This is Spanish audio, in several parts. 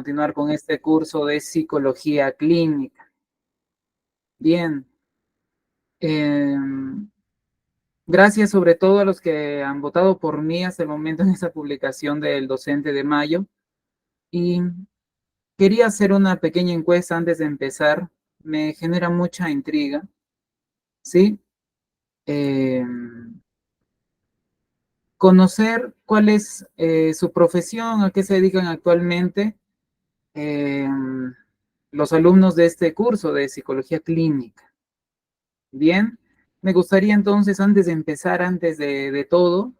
Continuar con este curso de psicología clínica. Bien, eh, gracias sobre todo a los que han votado por mí hasta el momento en esta publicación del docente de mayo. Y quería hacer una pequeña encuesta antes de empezar. Me genera mucha intriga, ¿sí? Eh, Conocer cuál es su profesión, a qué se dedican actualmente eh, los alumnos de este curso de psicología clínica. Bien, me gustaría entonces, antes de empezar, antes de todo,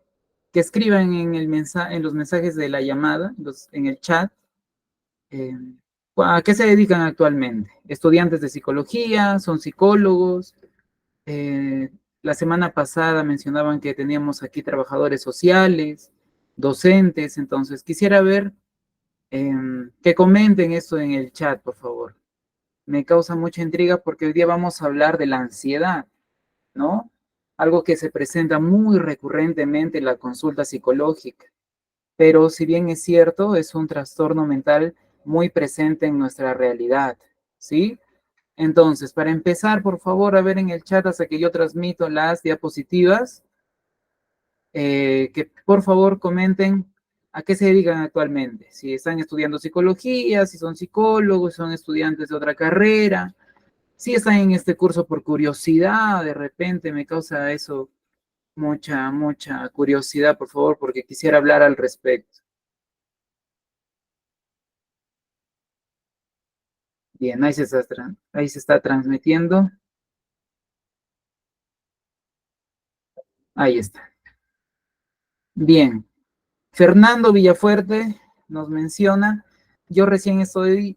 que escriban en los mensajes de la llamada, en el chat, eh, a qué se dedican actualmente. Estudiantes de psicología, son psicólogos. Eh, la semana pasada mencionaban que teníamos aquí trabajadores sociales, docentes, entonces quisiera ver que comenten esto en el chat, por favor. Me causa mucha intriga porque hoy día vamos a hablar de la ansiedad, ¿no? Algo que se presenta muy recurrentemente en la consulta psicológica, pero si bien es cierto, es un trastorno mental muy presente en nuestra realidad, ¿sí? Entonces, para empezar, por favor, a ver en el chat hasta que yo transmito las diapositivas, que por favor comenten a qué se dedican actualmente, si están estudiando psicología, si son psicólogos, si son estudiantes de otra carrera, si están en este curso por curiosidad, de repente me causa eso mucha curiosidad, por favor, porque quisiera hablar al respecto. Bien, ahí se está transmitiendo. Ahí está. Bien. Fernando Villafuerte nos menciona, yo recién estoy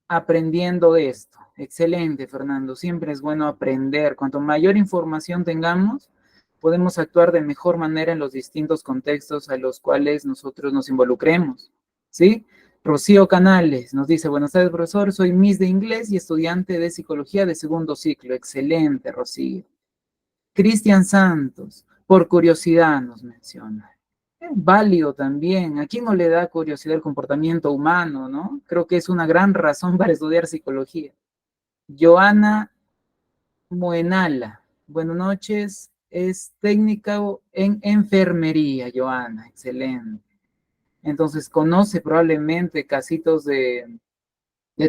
aprendiendo de esto. Excelente, Fernando. Siempre es bueno aprender. Cuanto mayor información tengamos, podemos actuar de mejor manera en los distintos contextos a los cuales nosotros nos involucremos. ¿Sí? Rocío Canales nos dice, buenas tardes, profesor, soy Miss de Inglés y estudiante de Psicología de segundo ciclo. Excelente, Rocío. Cristian Santos, por curiosidad nos menciona. Válido también. ¿A quién no le da curiosidad el comportamiento humano, no? Creo que es una gran razón para estudiar psicología. Joana Muenala, buenas noches. Es técnica en enfermería, Joana. Excelente. Entonces, conoce probablemente casitos de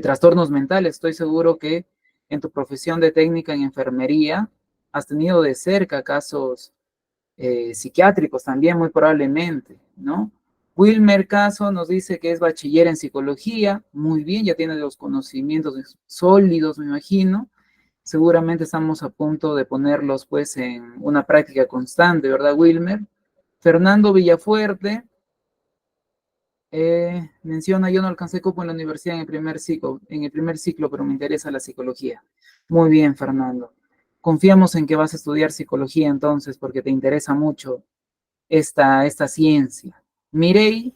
trastornos mentales. Estoy seguro que en tu profesión de técnica en enfermería has tenido de cerca casos psiquiátricos también, muy probablemente, ¿no? Wilmer Caso nos dice que es bachiller en psicología, muy bien, ya tiene los conocimientos sólidos, me imagino. Seguramente estamos a punto de ponerlos pues en una práctica constante, ¿verdad, Wilmer? Fernando Villafuerte menciona, yo no alcancé cupo en la universidad en el primer ciclo, pero me interesa la psicología. Muy bien, Fernando. Confiamos en que vas a estudiar psicología entonces, porque te interesa mucho esta ciencia. Mirei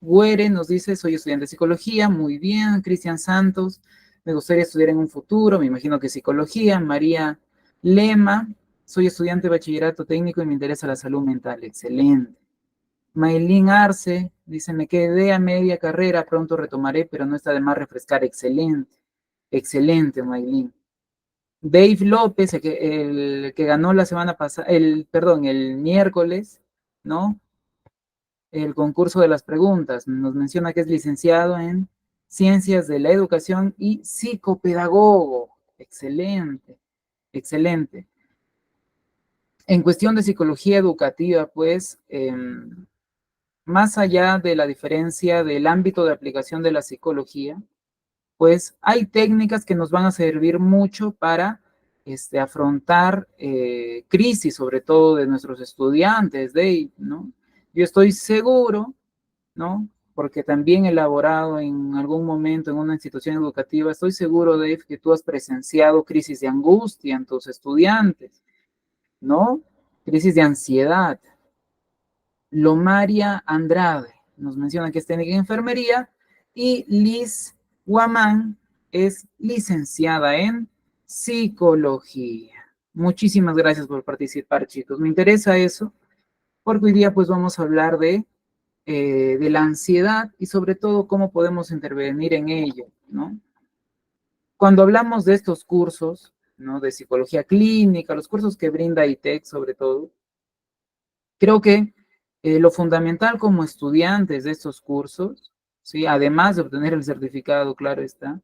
Güere nos dice, soy estudiante de psicología, muy bien. Cristian Santos, me gustaría estudiar en un futuro, me imagino que psicología. María Lema, soy estudiante de bachillerato técnico y me interesa la salud mental, excelente. Maylin Arce dice, me quedé a media carrera, pronto retomaré, pero no está de más refrescar, excelente, excelente, Maylin. Dave López, el que ganó la semana pasada, el miércoles, ¿no? El concurso de las preguntas. Nos menciona que es licenciado en Ciencias de la Educación y psicopedagogo. Excelente, excelente. En cuestión de psicología educativa, pues, más allá de la diferencia del ámbito de aplicación de la psicología, pues hay técnicas que nos van a servir mucho para afrontar crisis, sobre todo de nuestros estudiantes, ¿no? Yo estoy seguro, ¿no? Porque también he elaborado en algún momento en una institución educativa, estoy seguro, Dave, que tú has presenciado crisis de angustia en tus estudiantes, ¿no? Crisis de ansiedad. Lomaria Andrade nos menciona que es técnica en enfermería y Liz Guamán es licenciada en psicología. Muchísimas gracias por participar, chicos. Me interesa eso, porque hoy día pues vamos a hablar de de la ansiedad y sobre todo cómo podemos intervenir en ello, ¿no? Cuando hablamos de estos cursos, ¿no? De psicología clínica, los cursos que brinda ITEC sobre todo, creo que lo fundamental como estudiantes de estos cursos, ¿sí? Además de obtener el certificado, claro está,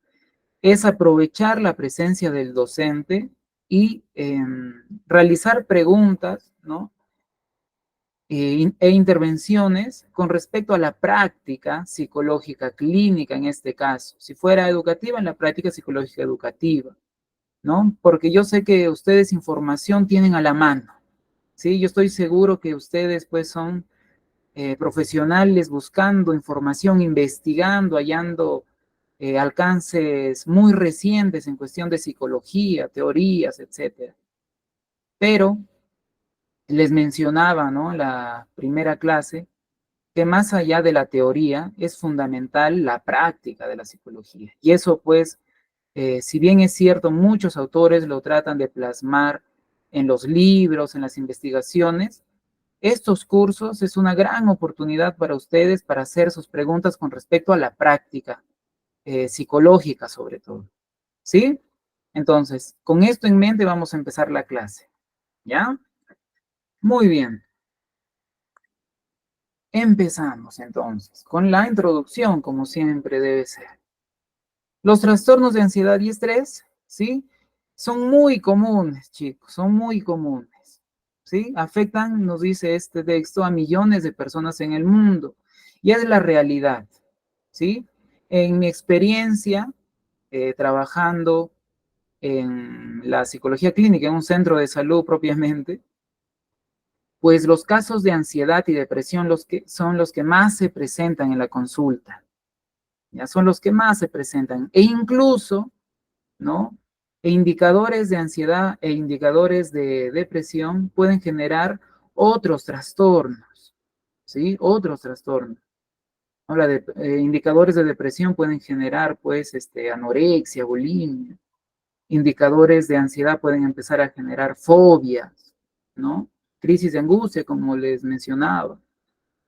es aprovechar la presencia del docente y realizar preguntas, ¿no? E intervenciones con respecto a la práctica psicológica clínica en este caso. Si fuera educativa, en la práctica psicológica educativa, ¿no? Porque yo sé que ustedes información tienen a la mano, ¿sí? Yo estoy seguro que ustedes pues son profesionales buscando información, investigando, hallando alcances muy recientes en cuestión de psicología, teorías, etcétera. Pero les mencionaba, ¿no? La primera clase, que más allá de la teoría es fundamental la práctica de la psicología. Y eso pues, si bien es cierto, muchos autores lo tratan de plasmar en los libros, en las investigaciones, estos cursos es una gran oportunidad para ustedes para hacer sus preguntas con respecto a la práctica psicológica sobre todo. ¿Sí? Entonces, con esto en mente vamos a empezar la clase. ¿Ya? Muy bien. Empezamos entonces con la introducción, como siempre debe ser. Los trastornos de ansiedad y estrés, ¿sí? Son muy comunes, chicos, son muy comunes, ¿sí? Afectan, nos dice este texto, a millones de personas en el mundo. Y es la realidad, ¿sí? En mi experiencia, trabajando en la psicología clínica, en un centro de salud propiamente, pues los casos de ansiedad y depresión son los que más se presentan en la consulta, ya son los que más se presentan, e incluso, ¿no? E indicadores de ansiedad e indicadores de depresión pueden generar otros trastornos, ¿sí? Otros trastornos. Ahora, indicadores de depresión pueden generar, pues, anorexia, bulimia. Indicadores de ansiedad pueden empezar a generar fobias, ¿no? Crisis de angustia, como les mencionaba.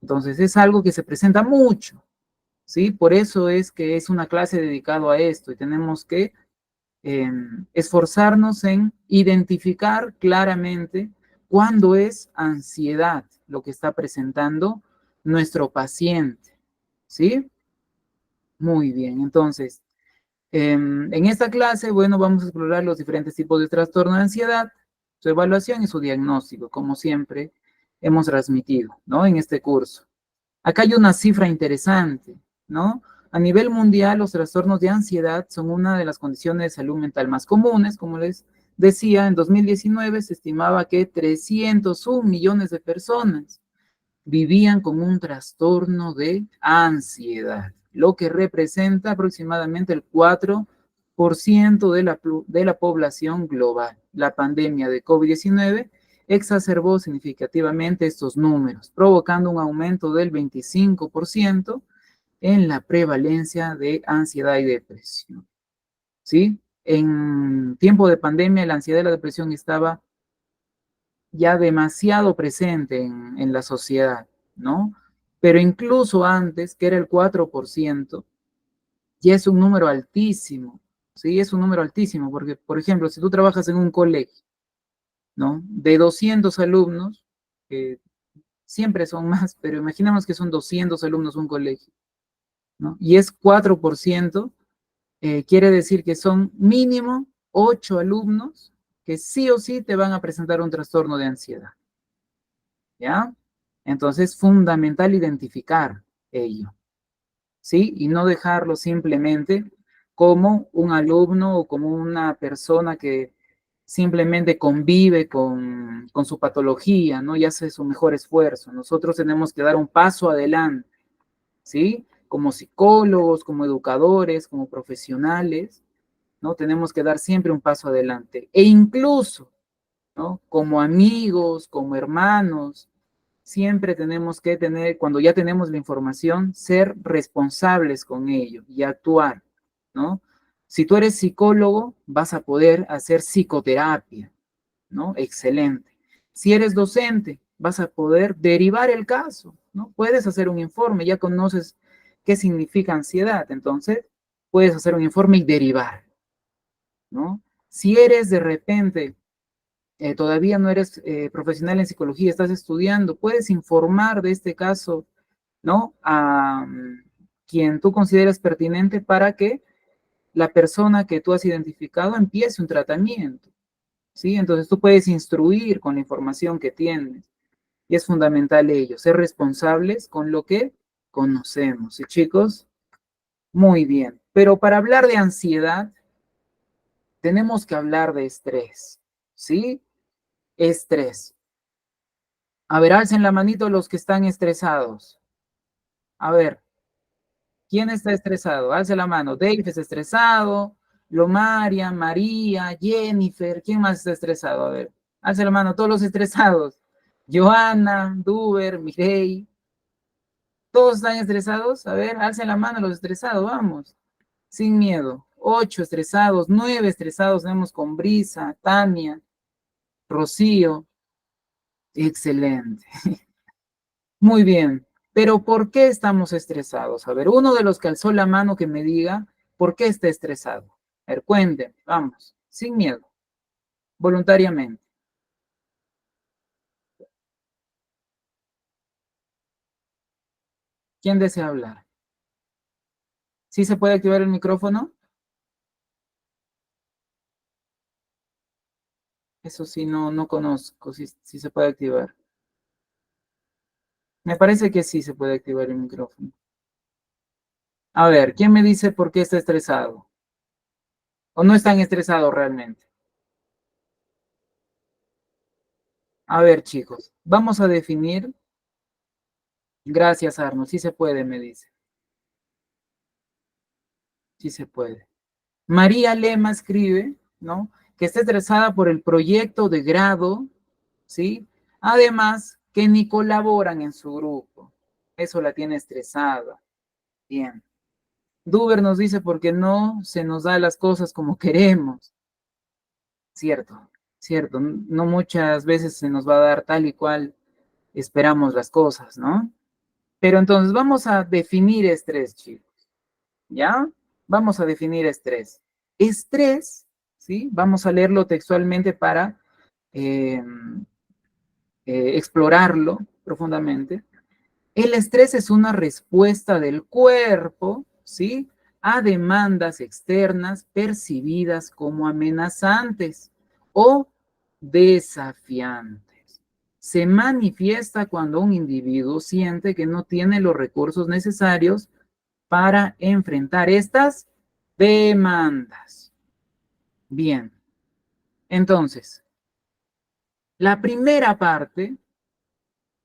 Entonces, es algo que se presenta mucho, ¿sí? Por eso es que es una clase dedicada a esto y tenemos que esforzarnos en identificar claramente cuándo es ansiedad lo que está presentando nuestro paciente, ¿sí? Muy bien, entonces, en esta clase, bueno, vamos a explorar los diferentes tipos de trastorno de ansiedad, su evaluación y su diagnóstico, como siempre hemos transmitido, ¿no? En este curso. Acá hay una cifra interesante, ¿no? A nivel mundial, los trastornos de ansiedad son una de las condiciones de salud mental más comunes. Como les decía, en 2019 se estimaba que 301 millones de personas vivían con un trastorno de ansiedad, lo que representa aproximadamente el 4% de la población global. La pandemia de COVID-19 exacerbó significativamente estos números, provocando un aumento del 25% en la prevalencia de ansiedad y depresión. ¿Sí? En tiempo de pandemia, la ansiedad y la depresión estaba ya demasiado presente en la sociedad, ¿no? Pero incluso antes, que era el 4%, ya es un número altísimo, ¿sí? Es un número altísimo, porque, por ejemplo, si tú trabajas en un colegio, ¿no? De 200 alumnos, que siempre son más, pero imaginemos que son 200 alumnos un colegio, ¿no? Y es 4%, quiere decir que son mínimo 8 alumnos que sí o sí te van a presentar un trastorno de ansiedad. ¿Ya? Entonces es fundamental identificar ello, ¿sí? Y no dejarlo simplemente como un alumno o como una persona que simplemente convive con su patología, ¿no? Y hace su mejor esfuerzo. Nosotros tenemos que dar un paso adelante, ¿sí? Como psicólogos, como educadores, como profesionales, ¿no? Tenemos que dar siempre un paso adelante. E incluso, ¿no? Como amigos, como hermanos, siempre tenemos que tener, cuando ya tenemos la información, ser responsables con ello y actuar, ¿no? Si tú eres psicólogo, vas a poder hacer psicoterapia, ¿no? Excelente. Si eres docente, vas a poder derivar el caso, ¿no? Puedes hacer un informe, ya conoces qué significa ansiedad, entonces puedes hacer un informe y derivar, ¿no? Si eres de repente, todavía no eres profesional en psicología, estás estudiando, puedes informar de este caso, ¿no? A quien tú consideres pertinente para que la persona que tú has identificado empiece un tratamiento, ¿sí? Entonces tú puedes instruir con la información que tienes. Y es fundamental ello, ser responsables con lo que conocemos. ¿Sí, chicos? Muy bien. Pero para hablar de ansiedad, tenemos que hablar de estrés. ¿Sí? Estrés. A ver, alcen la manito los que están estresados. A ver, ¿quién está estresado? Alce la mano. Dave está estresado. Lomaria, María, Jennifer. ¿Quién más está estresado? A ver, alce la mano, todos los estresados. Johanna, Duber, Mirey. ¿Todos están estresados? A ver, alcen la mano los estresados, vamos. Sin miedo. 8 estresados, 9 estresados tenemos con Brisa, Tania, Rocío. Excelente. Muy bien. Pero ¿por qué estamos estresados? A ver, uno de los que alzó la mano que me diga por qué está estresado. A ver, cuéntenme, vamos, sin miedo, voluntariamente. ¿Quién desea hablar? ¿Sí se puede activar el micrófono? Eso sí, no conozco si se puede activar. Me parece que sí se puede activar el micrófono. A ver, ¿quién me dice por qué está estresado? ¿O no están estresados realmente? A ver, chicos, vamos a definir. Gracias, Arno. Sí se puede, me dice. Sí se puede. María Lema escribe, ¿no? Que está estresada por el proyecto de grado, ¿sí? Además, que ni colaboran en su grupo. Eso la tiene estresada. Bien. Duber nos dice porque no se nos da las cosas como queremos. Cierto, cierto. No muchas veces se nos va a dar tal y cual esperamos las cosas, ¿no? Pero entonces vamos a definir estrés, chicos. ¿Ya? Vamos a definir estrés. Estrés, ¿sí? Vamos a leerlo textualmente para eh, explorarlo profundamente. El estrés es una respuesta del cuerpo, ¿sí? A demandas externas percibidas como amenazantes o desafiantes. Se manifiesta cuando un individuo siente que no tiene los recursos necesarios para enfrentar estas demandas. Bien, entonces, la primera parte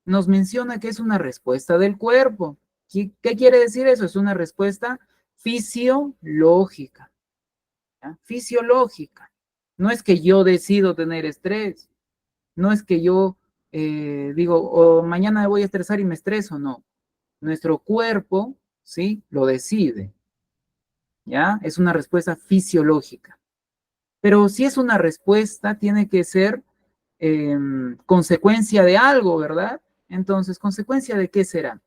nos menciona que es una respuesta del cuerpo. ¿Qué quiere decir eso? Es una respuesta fisiológica. ¿Ya? Fisiológica. No es que yo decido tener estrés. No es que yo digo, oh, mañana me voy a estresar y me estreso. No. Nuestro cuerpo, ¿sí? Lo decide. ¿Ya? Es una respuesta fisiológica. Pero si es una respuesta, tiene que ser consecuencia de algo, ¿verdad? Entonces, ¿consecuencia de qué será?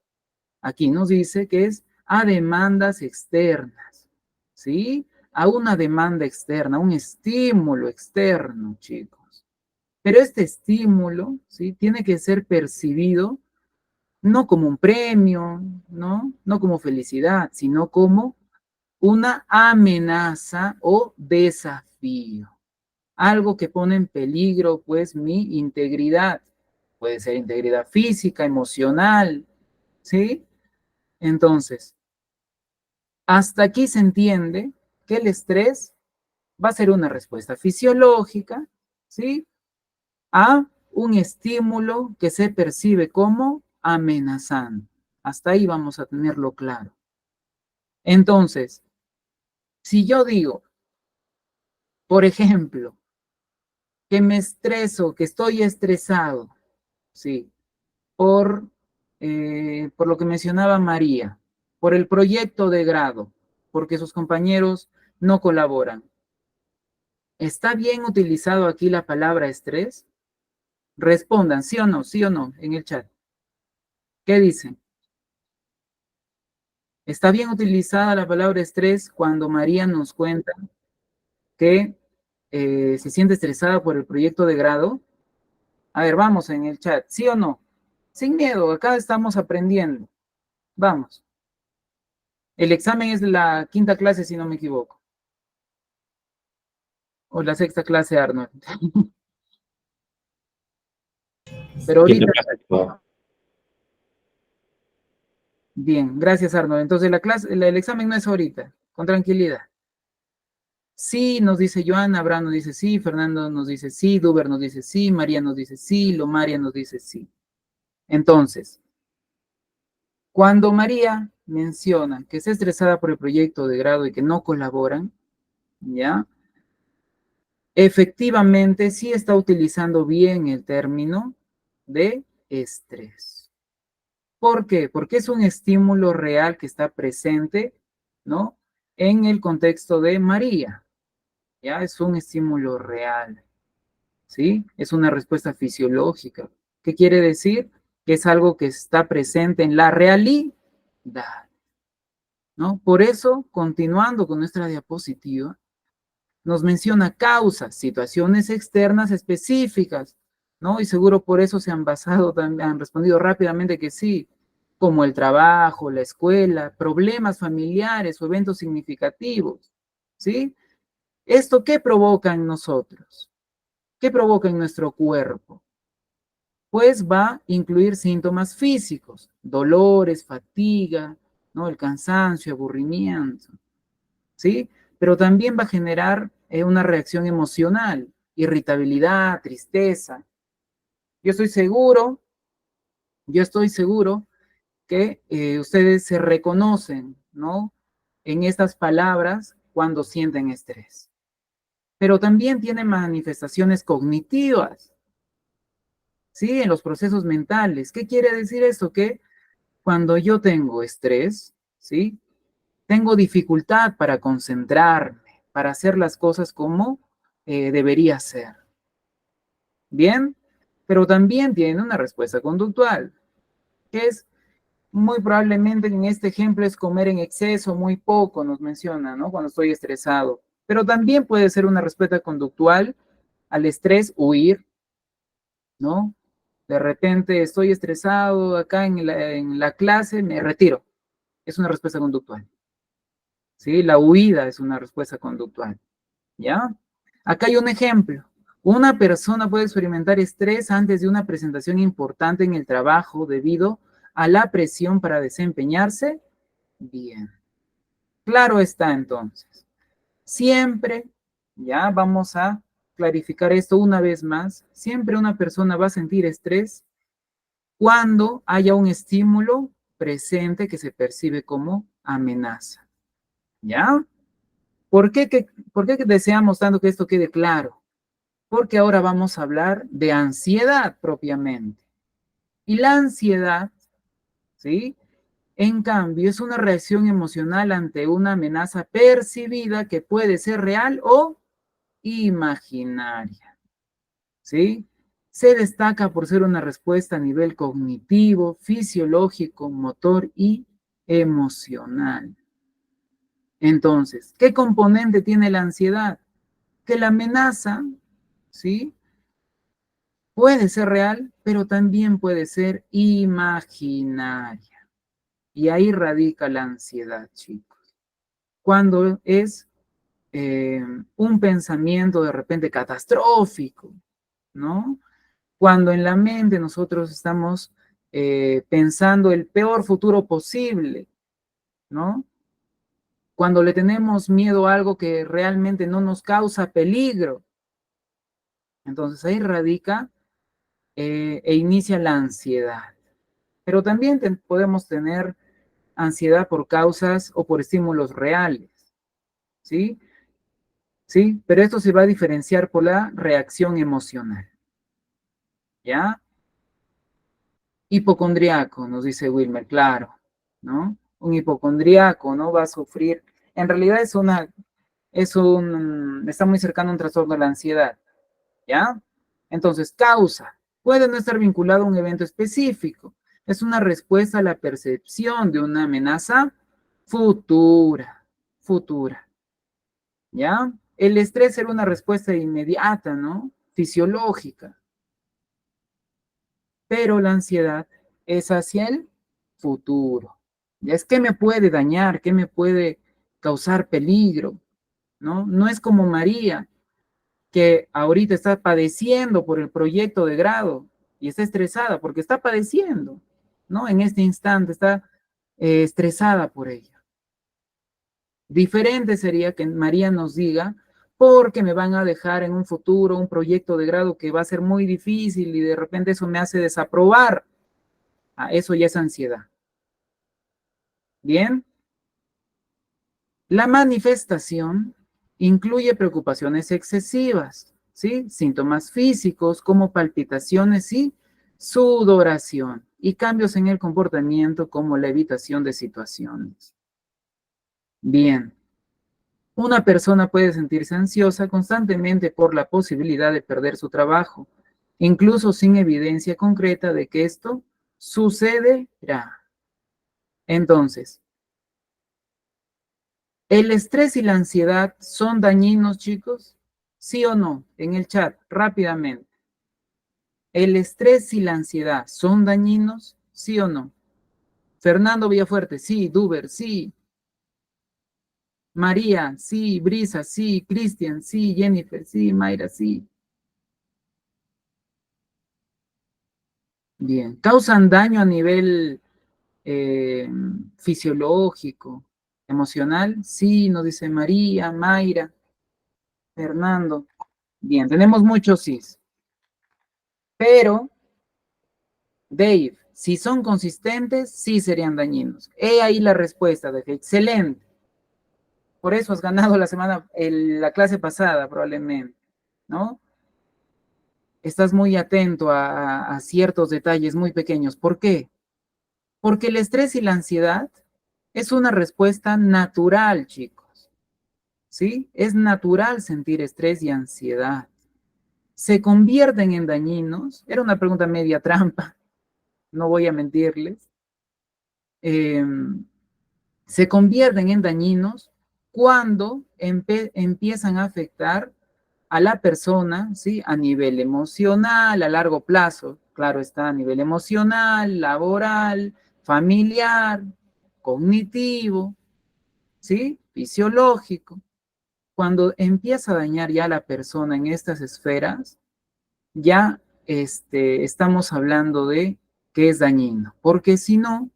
Aquí nos dice que es a demandas externas, ¿sí? A una demanda externa, un estímulo externo, chicos. Pero este estímulo, ¿sí? Tiene que ser percibido no como un premio, ¿no? No como felicidad, sino como una amenaza o desafío. Algo que pone en peligro, pues, mi integridad. Puede ser integridad física, emocional, ¿sí? Entonces, hasta aquí se entiende que el estrés va a ser una respuesta fisiológica, ¿sí? A un estímulo que se percibe como amenazante. Hasta ahí vamos a tenerlo claro. Entonces, si yo digo, por ejemplo, que me estreso, que estoy estresado, ¿sí? Por lo que mencionaba María, por el proyecto de grado, porque sus compañeros no colaboran. ¿Está bien utilizado aquí la palabra estrés? Respondan, sí o no, en el chat. ¿Qué dicen? Está bien utilizada la palabra estrés cuando María nos cuenta que se siente estresada por el proyecto de grado. A ver, vamos en el chat, ¿sí o no? Sin miedo, acá estamos aprendiendo. Vamos. El examen es la quinta clase, si no me equivoco. O la sexta clase, Arnold. Pero Quinta ahorita, clase. bien, gracias, Arnold. Entonces la clase, el examen no es ahorita, con tranquilidad. Sí, nos dice Joana, Abraham nos dice sí, Fernando nos dice sí, Duber nos dice sí, María nos dice sí, Lomaria nos dice sí. Entonces, cuando María menciona que está estresada por el proyecto de grado y que no colaboran, ¿ya? Efectivamente, sí está utilizando bien el término de estrés. ¿Por qué? Porque es un estímulo real que está presente, ¿no? En el contexto de María, ¿ya? Es un estímulo real, ¿sí? Es una respuesta fisiológica. ¿Qué quiere decir? Que es algo que está presente en la realidad, ¿no? Por eso, continuando con nuestra diapositiva, nos menciona causas, situaciones externas específicas, ¿no? Y seguro por eso se han basado, han respondido rápidamente que sí, como el trabajo, la escuela, problemas familiares o eventos significativos, ¿sí? ¿Esto qué provoca en nosotros? ¿Qué provoca en nuestro cuerpo? Pues va a incluir síntomas físicos, dolores, fatiga, ¿no? El cansancio, aburrimiento, ¿sí? Pero también va a generar una reacción emocional, irritabilidad, tristeza. Yo estoy seguro que ustedes se reconocen, ¿no? En estas palabras cuando sienten estrés. Pero también tiene manifestaciones cognitivas, ¿sí? En los procesos mentales. ¿Qué quiere decir esto? Que cuando yo tengo estrés, ¿sí? Tengo dificultad para concentrarme, para hacer las cosas como debería ser. Bien, pero también tiene una respuesta conductual, que es muy probablemente en este ejemplo es comer en exceso, muy poco, nos menciona, ¿no? Cuando estoy estresado. Pero también puede ser una respuesta conductual al estrés, huir, ¿no? De repente estoy estresado acá en la clase, me retiro. Es una respuesta conductual. ¿Sí? La huida es una respuesta conductual. ¿Ya? Acá hay un ejemplo. Una persona puede experimentar estrés antes de una presentación importante en el trabajo debido a la presión para desempeñarse bien. Claro está entonces. Siempre, ya vamos a clarificar esto una vez más, siempre una persona va a sentir estrés cuando haya un estímulo presente que se percibe como amenaza. ¿Ya? ¿Por qué deseamos tanto que esto quede claro? Porque ahora vamos a hablar de ansiedad propiamente. Y la ansiedad, ¿sí? En cambio, es una reacción emocional ante una amenaza percibida que puede ser real o imaginaria, ¿sí? Se destaca por ser una respuesta a nivel cognitivo, fisiológico, motor y emocional. Entonces, ¿qué componente tiene la ansiedad? Que la amenaza, ¿sí? Puede ser real, pero también puede ser imaginaria. Y ahí radica la ansiedad, chicos. Cuando es un pensamiento de repente catastrófico, ¿no? Cuando en la mente nosotros estamos pensando el peor futuro posible, ¿no? Cuando le tenemos miedo a algo que realmente no nos causa peligro. Entonces ahí radica e inicia la ansiedad. Pero también podemos tener ansiedad por causas o por estímulos reales, ¿sí? ¿Sí? Pero esto se va a diferenciar por la reacción emocional, ¿ya? Hipocondriaco, nos dice Wilmer, claro, ¿no? Un hipocondriaco, ¿no? Va a sufrir, en realidad está muy cercano a un trastorno de la ansiedad, ¿ya? Entonces, causa, puede no estar vinculado a un evento específico, Es una respuesta a la percepción de una amenaza futura, futura, ¿ya? El estrés era una respuesta inmediata, ¿no? Fisiológica, pero la ansiedad es hacia el futuro. Ya es que me puede dañar, que me puede causar peligro, ¿no? No es como María, que ahorita está padeciendo por el proyecto de grado y está estresada porque está padeciendo, ¿no? En este instante está estresada por ello. Diferente sería que María nos diga, porque me van a dejar en un futuro un proyecto de grado que va a ser muy difícil y de repente eso me hace desaprobar. Eso ya es ansiedad. Bien. La manifestación incluye preocupaciones excesivas, ¿sí? Síntomas físicos como palpitaciones y sudoración y cambios en el comportamiento como la evitación de situaciones. Bien. Una persona puede sentirse ansiosa constantemente por la posibilidad de perder su trabajo, incluso sin evidencia concreta de que esto sucederá. Entonces, ¿el estrés y la ansiedad son dañinos, chicos? ¿Sí o no? En el chat, rápidamente. ¿El estrés y la ansiedad son dañinos? ¿Sí o no? Fernando Villafuerte, sí. Duber, sí. María, sí. Brisa, sí. Cristian, sí. Jennifer, sí. Mayra, sí. Bien. ¿Causan daño a nivel fisiológico, emocional? Sí, nos dice María, Mayra, Fernando. Bien, tenemos muchos sí. Pero, Dave, si son consistentes, sí serían dañinos. He ahí la respuesta, Dave. Excelente. Por eso has ganado la clase pasada, probablemente, ¿no? Estás muy atento a ciertos detalles muy pequeños. ¿Por qué? Porque el estrés y la ansiedad es una respuesta natural, chicos. ¿Sí? Es natural sentir estrés y ansiedad. ¿Se convierten en dañinos? Era una pregunta media trampa, no voy a mentirles. Eh, se convierten en dañinos cuando empiezan a afectar a la persona, ¿sí? A nivel emocional, a largo plazo, claro está, a nivel emocional, laboral, familiar, cognitivo, ¿sí? Fisiológico. Cuando empieza a dañar ya a la persona en estas esferas, ya estamos hablando de que es dañino, porque si no,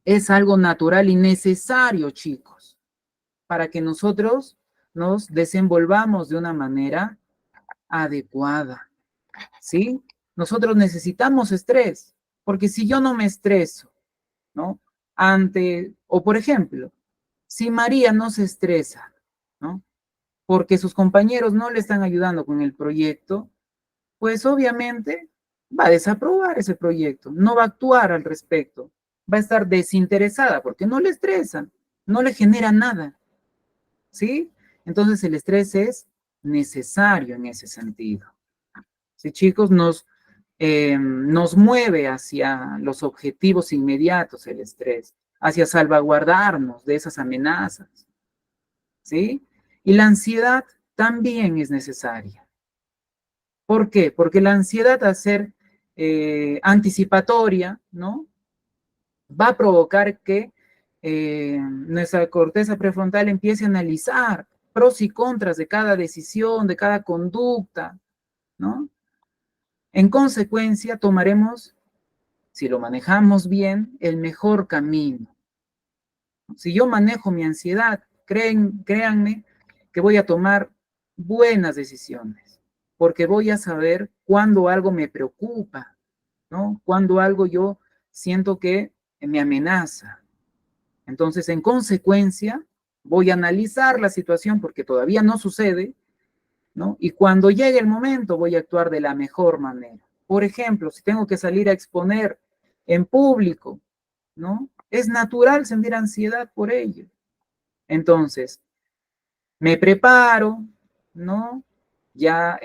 es algo natural y necesario, chicos, para que nosotros nos desenvolvamos de una manera adecuada, ¿sí? Nosotros necesitamos estrés, porque si yo no me estreso, ¿no? O por ejemplo, si María no se estresa, ¿no? Porque sus compañeros no le están ayudando con el proyecto, pues obviamente va a desaprobar ese proyecto, no va a actuar al respecto, va a estar desinteresada porque no le estresa, no le genera nada, ¿sí? Entonces el estrés es necesario en ese sentido. ¿Sí, chicos? Nos mueve hacia los objetivos inmediatos el estrés, hacia salvaguardarnos de esas amenazas, ¿sí? Y la ansiedad también es necesaria. ¿Por qué? Porque la ansiedad, al ser anticipatoria, ¿no? Va a provocar que nuestra corteza prefrontal empiece a analizar pros y contras de cada decisión, de cada conducta, ¿no? En consecuencia, tomaremos, si lo manejamos bien, el mejor camino. Si yo manejo mi ansiedad, créanme que voy a tomar buenas decisiones, porque voy a saber cuándo algo me preocupa, ¿no? Cuando algo yo siento que me amenaza. Entonces, en consecuencia, voy a analizar la situación porque todavía no sucede, ¿no? Y cuando llegue el momento, voy a actuar de la mejor manera. Por ejemplo, si tengo que salir a exponer en público, ¿no? Es natural sentir ansiedad por ello. Entonces, me preparo, ¿no? Ya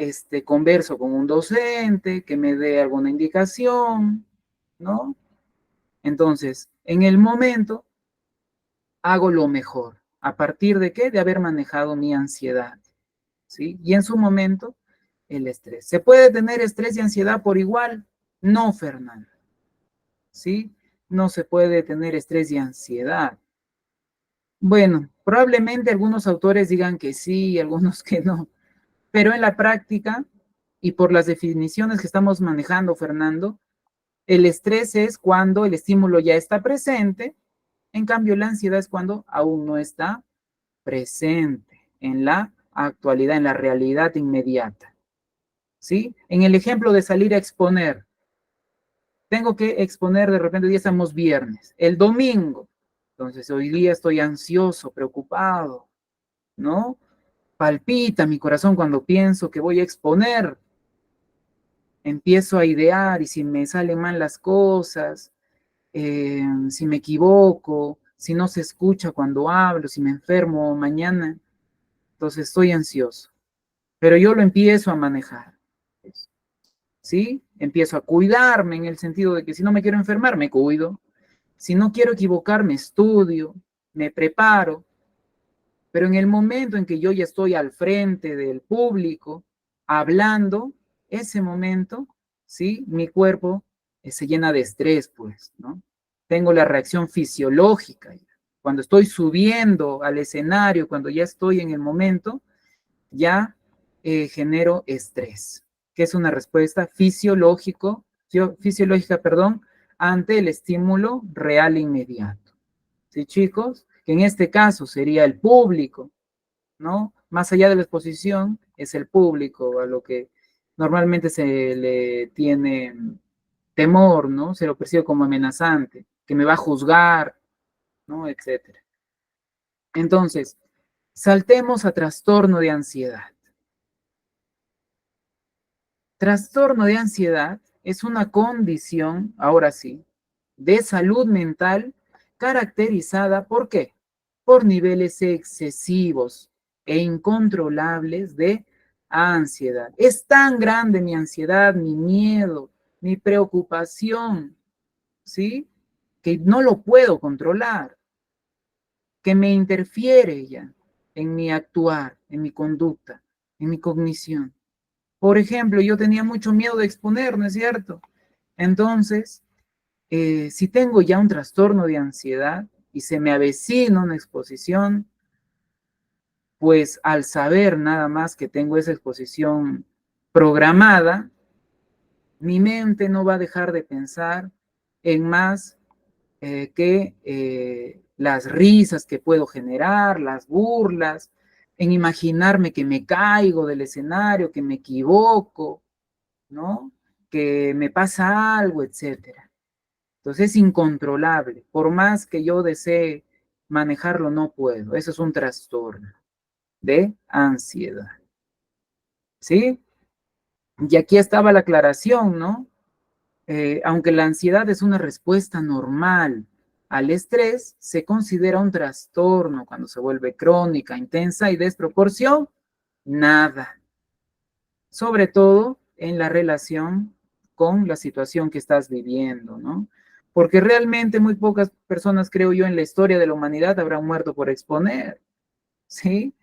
converso con un docente que me dé alguna indicación, ¿no? Entonces, en el momento, hago lo mejor. ¿A partir de qué? De haber manejado mi ansiedad, ¿sí? Y en su momento, el estrés. ¿Se puede tener estrés y ansiedad por igual? No, Fernando, ¿sí? No se puede tener estrés y ansiedad. Bueno, probablemente algunos autores digan que sí, algunos que no, pero en la práctica y por las definiciones que estamos manejando, Fernando, el estrés es cuando el estímulo ya está presente, en cambio la ansiedad es cuando aún no está presente en la actualidad, en la realidad inmediata, ¿sí? En el ejemplo de salir a exponer, tengo que exponer, de repente ya estamos viernes, el domingo, entonces hoy día estoy ansioso, preocupado, ¿no? Palpita mi corazón cuando pienso que voy a exponer, empiezo a idear y si me salen mal las cosas, si me equivoco, si no se escucha cuando hablo, si me enfermo mañana, entonces estoy ansioso. Pero yo lo empiezo a manejar, ¿sí? Empiezo a cuidarme en el sentido de que si no me quiero enfermar, me cuido. Si no quiero equivocarme, estudio, me preparo. Pero en el momento en que yo ya estoy al frente del público, hablando, ese momento, ¿sí? Mi cuerpo se llena de estrés, pues, ¿no? Tengo la reacción fisiológica. Cuando estoy subiendo al escenario, cuando ya estoy en el momento, ya genero estrés, que es una respuesta fisiológica, perdón, ante el estímulo real e inmediato. ¿Sí, chicos? Que en este caso sería el público, ¿no? Más allá de la exposición, es el público a lo que normalmente se le tiene temor, ¿no? Se lo percibe como amenazante, que me va a juzgar, ¿no? Etcétera. Entonces, saltemos a trastorno de ansiedad. Trastorno de ansiedad es una condición, ahora sí, de salud mental caracterizada ¿por qué? Por niveles excesivos e incontrolables de ansiedad. Es tan grande mi ansiedad, mi miedo, mi preocupación, ¿sí? Que no lo puedo controlar, que me interfiere ya en mi actuar, en mi conducta, en mi cognición. Por ejemplo, yo tenía mucho miedo de exponer, ¿no es cierto? Entonces, si tengo ya un trastorno de ansiedad y se me avecina una exposición, pues al saber nada más que tengo esa exposición programada, mi mente no va a dejar de pensar en más que las risas que puedo generar, las burlas, en imaginarme que me caigo del escenario, que me equivoco, ¿no? Que me pasa algo, etcétera. Entonces es incontrolable. Por más que yo desee manejarlo, no puedo. Eso es un trastorno de ansiedad. ¿Sí? Y aquí estaba la aclaración, ¿no? Aunque la ansiedad es una respuesta normal al estrés, se considera un trastorno cuando se vuelve crónica, intensa y desproporcionada. Sobre todo en la relación con la situación que estás viviendo, ¿no? Porque realmente muy pocas personas, creo yo, en la historia de la humanidad habrán muerto por exponer, ¿sí?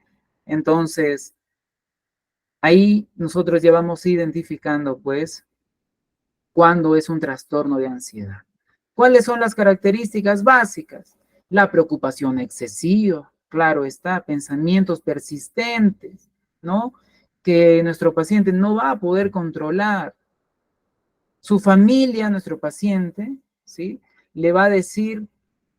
Entonces, ahí nosotros ya vamos identificando, pues, cuándo es un trastorno de ansiedad. ¿Cuáles son las características básicas? La preocupación excesiva, claro está, pensamientos persistentes, ¿no? Que nuestro paciente no va a poder controlar. Su familia, nuestro paciente, ¿sí? Le va a decir,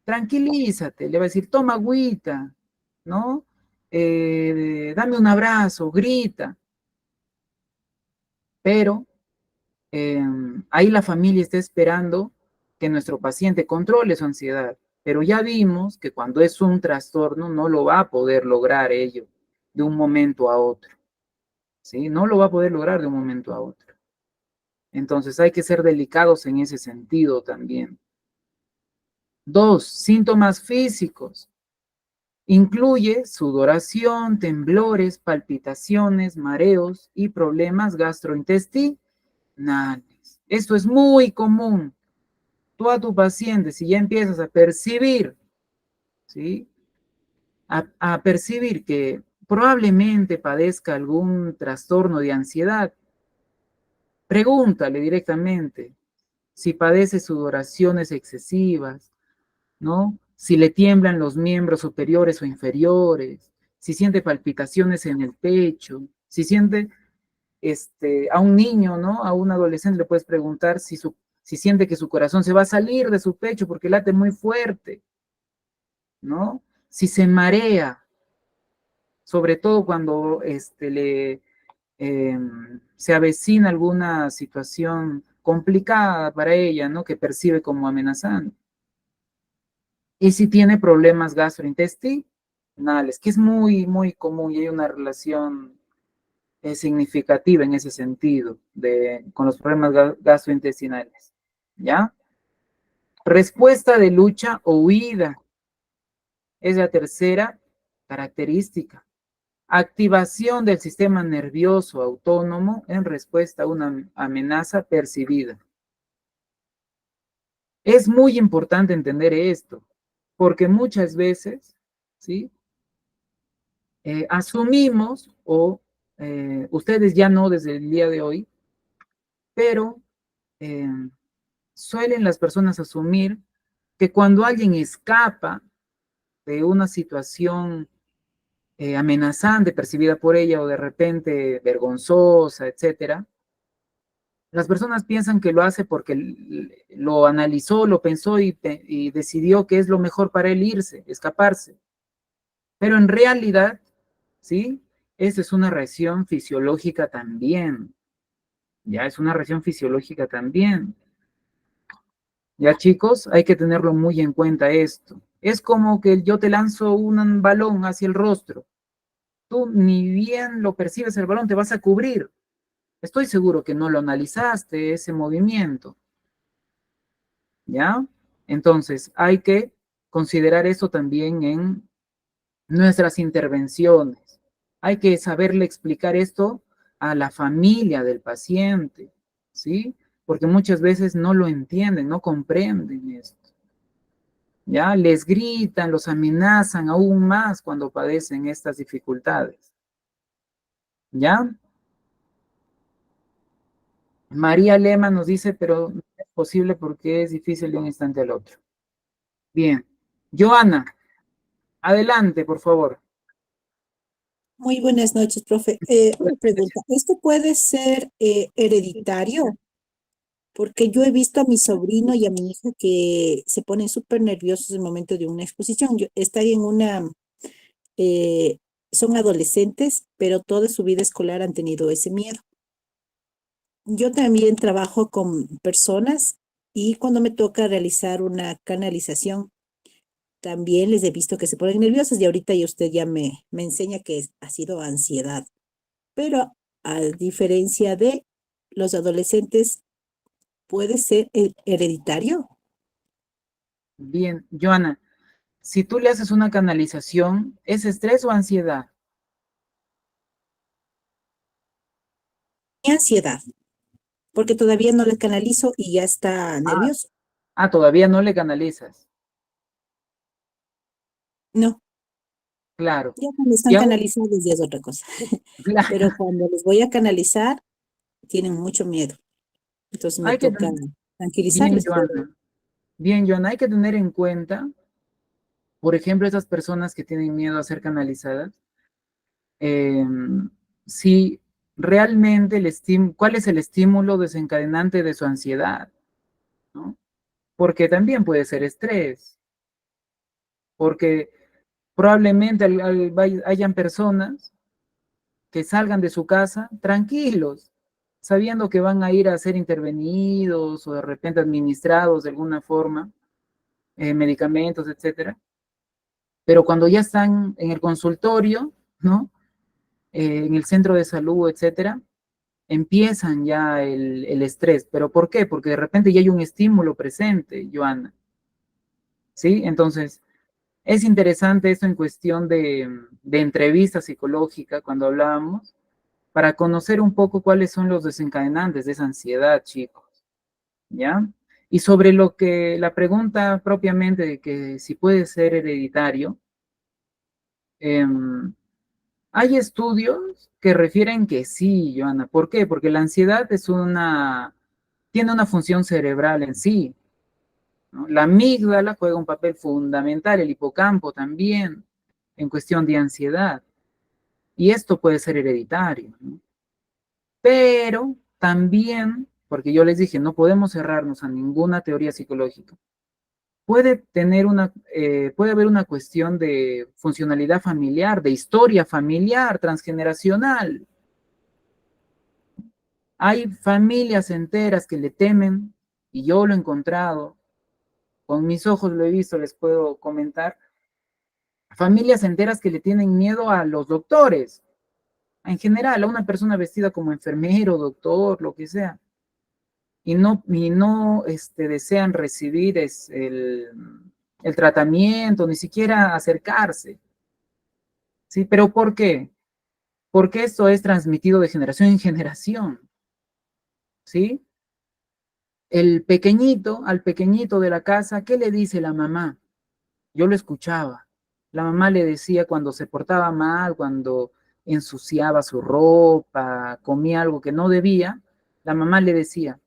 tranquilízate, le va a decir, toma agüita, ¿no? Dame un abrazo, grita. Pero ahí la familia está esperando que nuestro paciente controle su ansiedad. Pero ya vimos que cuando es un trastorno no lo va a poder lograr ello de un momento a otro, ¿sí? No lo va a poder lograr de un momento a otro. Entonces hay que ser delicados en ese sentido también. 2, síntomas físicos. Incluye sudoración, temblores, palpitaciones, mareos y problemas gastrointestinales. Esto es muy común tú a tu paciente, si ya empiezas a percibir, ¿sí? A percibir que probablemente padezca algún trastorno de ansiedad, pregúntale directamente si padece sudoraciones excesivas, ¿no? Si le tiemblan los miembros superiores o inferiores, si siente palpitaciones en el pecho, si siente a un niño, ¿no? A un adolescente le puedes preguntar si siente que su corazón se va a salir de su pecho porque late muy fuerte, ¿no? Si se marea, sobre todo cuando se avecina alguna situación complicada para ella, ¿no? Que percibe como amenazante. Y si tiene problemas gastrointestinales, que es muy, muy común y hay una relación significativa en ese sentido con los problemas gastrointestinales. ¿Ya? Respuesta de lucha o huida es la tercera característica. Activación del sistema nervioso autónomo en respuesta a una amenaza percibida. Es muy importante entender esto, porque muchas veces, ¿sí? Asumimos, o ustedes ya no desde el día de hoy, pero eh, suelen las personas asumir que cuando alguien escapa de una situación amenazante percibida por ella o de repente vergonzosa, etcétera, las personas piensan que lo hace porque lo analizó, lo pensó y decidió que es lo mejor para él irse, escaparse. Pero en realidad, ¿sí? Esa es una reacción fisiológica también. Ya es una reacción fisiológica también. Ya chicos, hay que tenerlo muy en cuenta esto. Es como que yo te lanzo un balón hacia el rostro. Tú ni bien lo percibes el balón, te vas a cubrir. Estoy seguro que no lo analizaste, ese movimiento. ¿Ya? Entonces, hay que considerar eso también en nuestras intervenciones. Hay que saberle explicar esto a la familia del paciente, ¿sí? Porque muchas veces no lo entienden, no comprenden esto. ¿Ya? Les gritan, los amenazan aún más cuando padecen estas dificultades. ¿Ya? María Lema nos dice, pero no es posible porque es difícil de un instante al otro. Bien. Joana, adelante, por favor. Muy buenas noches, profe. Una pregunta. ¿Esto puede ser hereditario? Porque yo he visto a mi sobrino y a mi hija que se ponen súper nerviosos en el momento de una exposición. Están en eh, son adolescentes, pero toda su vida escolar han tenido ese miedo. Yo también trabajo con personas y cuando me toca realizar una canalización, también les he visto que se ponen nerviosos y ahorita ya usted ya me enseña que ha sido ansiedad. Pero a diferencia de los adolescentes, puede ser hereditario. Bien, Joana, si tú le haces una canalización, ¿es estrés o ansiedad? Y ansiedad, porque todavía no le canalizo y ya está Ah, nervioso. todavía no le canalizas. No, Claro. ya cuando Y están aún, canalizados ya es otra cosa. Pero claro, cuando les voy a canalizar, tienen mucho miedo. Entonces me hay que, toca bien, tranquilizarles, pero Joana, bien, Joana, hay que tener en cuenta, por ejemplo, esas personas que tienen miedo a ser canalizadas, eh, si realmente cuál es el estímulo desencadenante de su ansiedad, ¿no? Porque también puede ser estrés, porque probablemente hayan personas que salgan de su casa tranquilos, sabiendo que van a ir a ser intervenidos o de repente administrados de alguna forma, medicamentos, etcétera. Pero cuando ya están en el consultorio, ¿no? En el centro de salud, etcétera, empiezan ya el estrés. ¿Pero por qué? Porque de repente ya hay un estímulo presente, Joana. ¿Sí? Entonces, es interesante esto en cuestión de entrevista psicológica, cuando hablábamos, para conocer un poco cuáles son los desencadenantes de esa ansiedad, chicos, ¿ya? Y sobre lo que la pregunta propiamente de que si puede ser hereditario, eh, hay estudios que refieren que sí, Joana. ¿Por qué? Porque la ansiedad tiene una función cerebral en sí, ¿no? La amígdala juega un papel fundamental, el hipocampo también, en cuestión de ansiedad. Y esto puede ser hereditario, ¿no? Pero también, porque yo les dije, no podemos cerrarnos a ninguna teoría psicológica. Puede haber una cuestión de funcionalidad familiar, de historia familiar, transgeneracional. Hay familias enteras que le temen, y yo lo he encontrado, con mis ojos lo he visto, les puedo comentar, familias enteras que le tienen miedo a los doctores, en general, a una persona vestida como enfermero, doctor, lo que sea, y no desean recibir el tratamiento, ni siquiera acercarse. ¿Sí? ¿Pero por qué? Porque esto es transmitido de generación en generación. ¿Sí? Al pequeñito de la casa, ¿qué le dice la mamá? Yo lo escuchaba. La mamá le decía cuando se portaba mal, cuando ensuciaba su ropa, comía algo que no debía, la mamá le decía,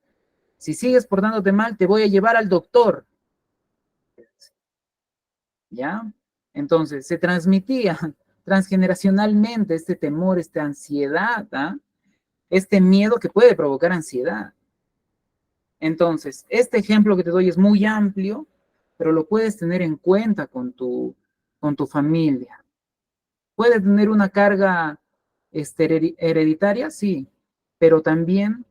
si sigues portándote mal, te voy a llevar al doctor. ¿Ya? Entonces, se transmitía transgeneracionalmente este temor, esta ansiedad, ¿ah? Este miedo que puede provocar ansiedad. Entonces, este ejemplo que te doy es muy amplio, pero lo puedes tener en cuenta con tu familia. ¿Puede tener una carga hereditaria? Sí, pero también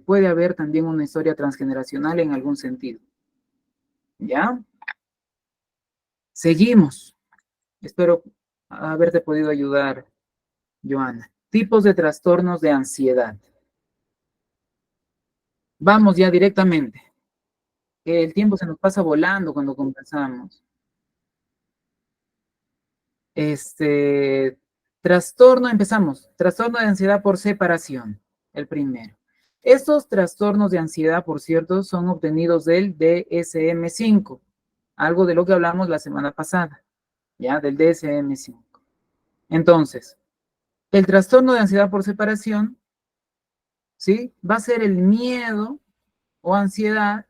puede haber también una historia transgeneracional en algún sentido. ¿Ya? Seguimos. Espero haberte podido ayudar, Joana. Tipos de trastornos de ansiedad. Vamos ya directamente. El tiempo se nos pasa volando cuando conversamos. Este, empezamos. Trastorno de ansiedad por separación, el primero. Estos trastornos de ansiedad, por cierto, son obtenidos del DSM-5, algo de lo que hablamos la semana pasada, ya, del DSM-5. Entonces, el trastorno de ansiedad por separación, ¿sí? Va a ser el miedo o ansiedad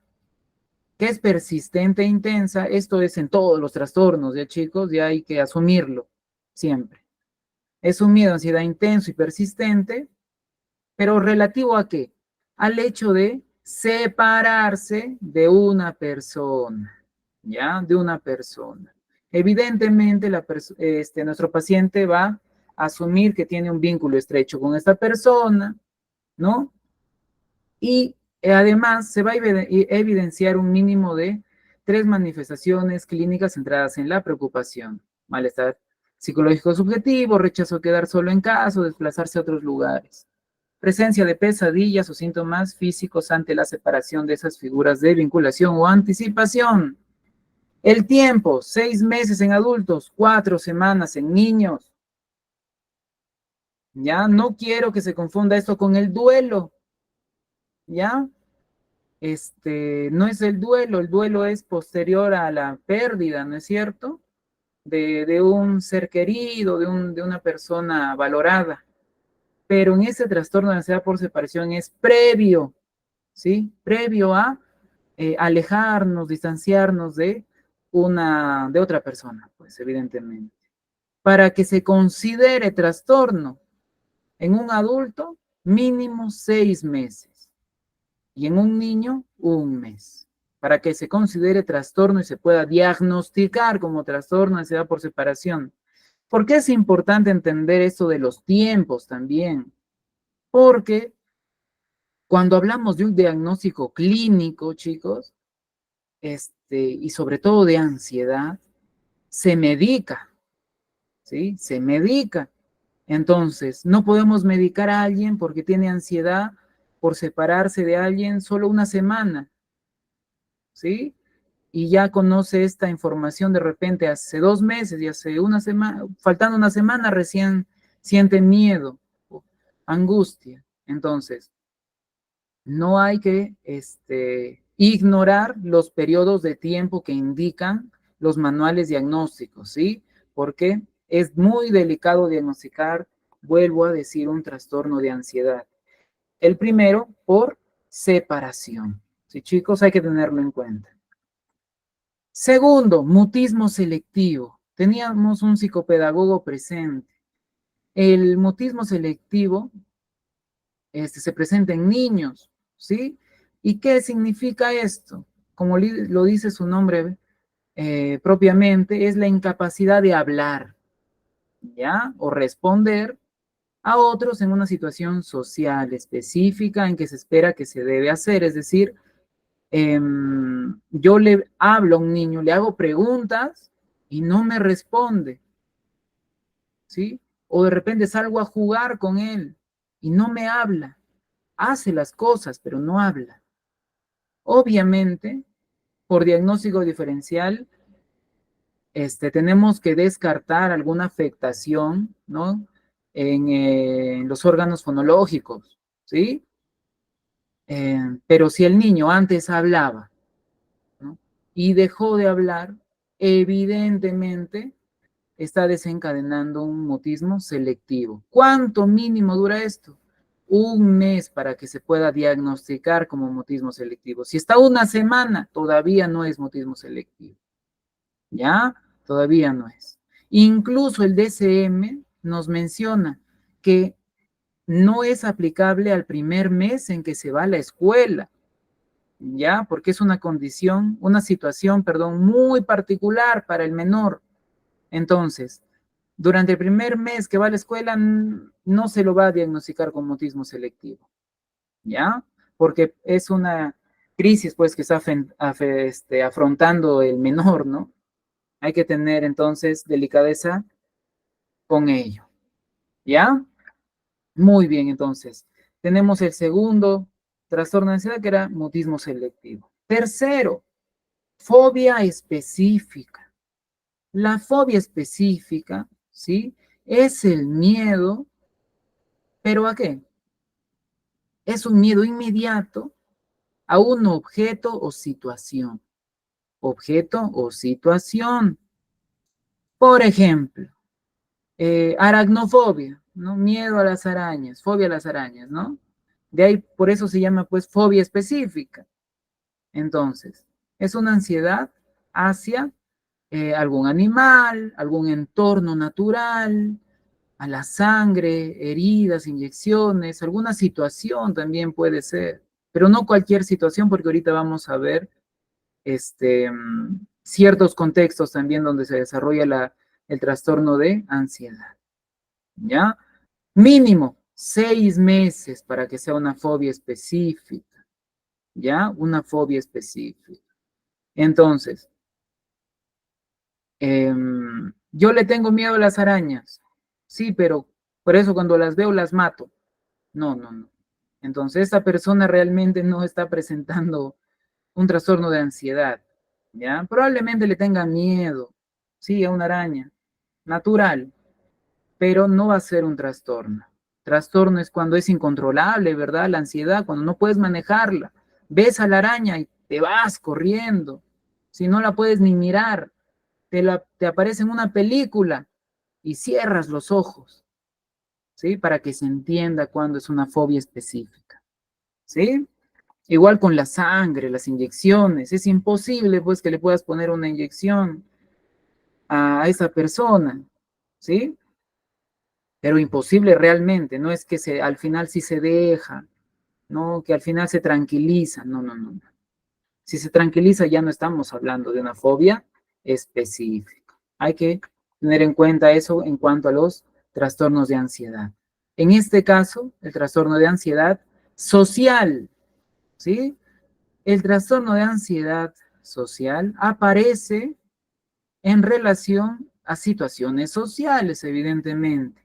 que es persistente e intensa. Esto es en todos los trastornos, ya chicos, ya hay que asumirlo siempre. Es un miedo, ansiedad intenso y persistente, pero relativo ¿a qué? Al hecho de separarse de una persona, ¿ya? De una persona. Evidentemente, nuestro paciente va a asumir que tiene un vínculo estrecho con esta persona, ¿no? Y además se va a evidenciar un mínimo de 3 manifestaciones clínicas centradas en la preocupación: malestar psicológico subjetivo, rechazo a quedar solo en casa, desplazarse a otros lugares, presencia de pesadillas o síntomas físicos ante la separación de esas figuras de vinculación o anticipación. El tiempo: 6 meses en adultos, 4 semanas en niños. Ya no quiero que se confunda esto con el duelo. ¿Ya? No es el duelo es posterior a la pérdida, ¿no es cierto? De un ser querido, de una persona valorada. Pero en ese trastorno de ansiedad por separación es previo, ¿sí? Previo a alejarnos, distanciarnos de otra persona, pues evidentemente. Para que se considere trastorno en un adulto, mínimo 6 meses. Y en un niño, 1 mes, para que se considere trastorno y se pueda diagnosticar como trastorno de ansiedad por separación. ¿Por qué es importante entender esto de los tiempos también? Porque cuando hablamos de un diagnóstico clínico, chicos, y sobre todo de ansiedad, se medica, ¿sí? Se medica. Entonces, no podemos medicar a alguien porque tiene ansiedad por separarse de alguien solo una semana, ¿sí? Y ya conoce esta información de repente hace 2 meses y hace una semana, faltando una semana, recién siente miedo, angustia. Entonces, No hay que ignorar los periodos de tiempo que indican los manuales diagnósticos, ¿sí? Porque es muy delicado diagnosticar, vuelvo a decir, un trastorno de ansiedad. El primero, por separación. Sí, chicos, hay que tenerlo en cuenta. Segundo, mutismo selectivo. Teníamos un psicopedagogo presente. El mutismo selectivo se presenta en niños, ¿sí? ¿Y qué significa esto? Como lo dice su nombre propiamente, es la incapacidad de hablar, ¿ya? O responder a otros en una situación social específica en que se espera que se debe hacer. Es decir, yo le hablo a un niño, le hago preguntas y no me responde, ¿sí? O de repente salgo a jugar con él y no me habla. Hace las cosas, pero no habla. Obviamente, por diagnóstico diferencial, tenemos que descartar alguna afectación, ¿no? En los órganos fonológicos, ¿sí? Pero si el niño antes hablaba, ¿no? Y dejó de hablar, evidentemente está desencadenando un mutismo selectivo. ¿Cuánto mínimo dura esto? Un mes para que se pueda diagnosticar como mutismo selectivo. Si está una semana, todavía no es mutismo selectivo. ¿Ya? Todavía no es. Incluso el DSM nos menciona que no es aplicable al primer mes en que se va a la escuela, ¿ya? Porque es una condición, una situación, perdón, muy particular para el menor. Entonces, durante el primer mes que va a la escuela, no se lo va a diagnosticar con mutismo selectivo, ¿ya? Porque es una crisis, pues, que está afrontando el menor, ¿no? Hay que tener, entonces, delicadeza con ello, ¿ya? Muy bien, entonces. Tenemos el segundo trastorno de ansiedad, que era mutismo selectivo. Tercero, fobia específica. La fobia específica, ¿sí? Es el miedo, ¿pero a qué? Es un miedo inmediato a un objeto o situación. Objeto o situación. Por ejemplo, aracnofobia, ¿no? Miedo a las arañas, fobia a las arañas, ¿no? De ahí, por eso se llama, pues, fobia específica. Entonces, es una ansiedad hacia algún animal, algún entorno natural, a la sangre, heridas, inyecciones, alguna situación también puede ser, pero no cualquier situación, porque ahorita vamos a ver ciertos contextos también donde se desarrolla el trastorno de ansiedad, ¿ya? Mínimo 6 meses para que sea una fobia específica, ¿ya? Una fobia específica. Entonces, yo le tengo miedo a las arañas, sí, pero por eso cuando las veo las mato. No, no, no. Entonces, esta persona realmente no está presentando un trastorno de ansiedad, ¿ya? Probablemente le tenga miedo, sí, a una araña, natural, pero no va a ser un trastorno. Trastorno es cuando es incontrolable, ¿verdad? La ansiedad, cuando no puedes manejarla. Ves a la araña y te vas corriendo. Si no la puedes ni mirar, te aparece en una película y cierras los ojos, ¿sí? Para que se entienda cuándo es una fobia específica, ¿sí? Igual con la sangre, las inyecciones. Es imposible, pues, que le puedas poner una inyección a esa persona, ¿sí? Pero imposible realmente. No es que al final sí se deja, no, que al final se tranquiliza. No, no, no. Si se tranquiliza, ya no estamos hablando de una fobia específica. Hay que tener en cuenta eso en cuanto a los trastornos de ansiedad. En este caso, el trastorno de ansiedad social, ¿sí? El trastorno de ansiedad social aparece en relación a situaciones sociales, evidentemente,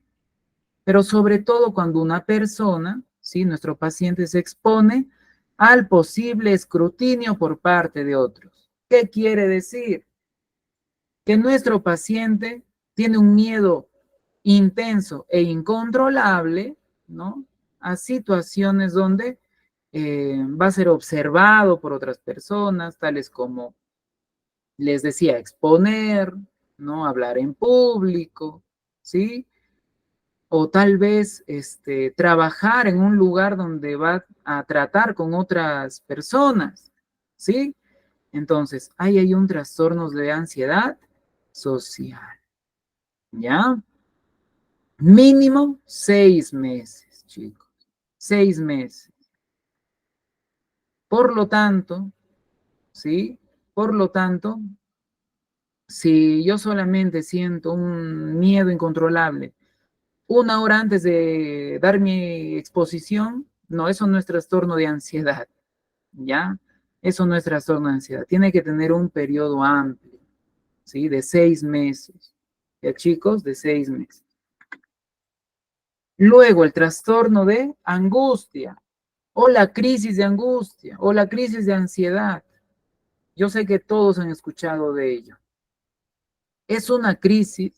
pero sobre todo cuando una persona, ¿sí? Nuestro paciente se expone al posible escrutinio por parte de otros. ¿Qué quiere decir? Que nuestro paciente tiene un miedo intenso e incontrolable, ¿no? A situaciones donde va a ser observado por otras personas, tales como, les decía, exponer, ¿no? Hablar en público, ¿sí? O tal vez trabajar en un lugar donde va a tratar con otras personas, ¿sí? Entonces, ahí hay un trastorno de ansiedad social, ¿ya? Mínimo 6 meses, chicos, 6 meses. Por lo tanto, ¿sí? Por lo tanto, si yo solamente siento un miedo incontrolable 1 hora antes de dar mi exposición, no, eso no es trastorno de ansiedad, ¿ya? Eso no es trastorno de ansiedad. Tiene que tener un periodo amplio, ¿sí? De 6 meses. ¿Ya, chicos? De 6 meses. Luego, el trastorno de angustia, o la crisis de angustia, o la crisis de ansiedad. Yo sé que todos han escuchado de ello. Es una crisis,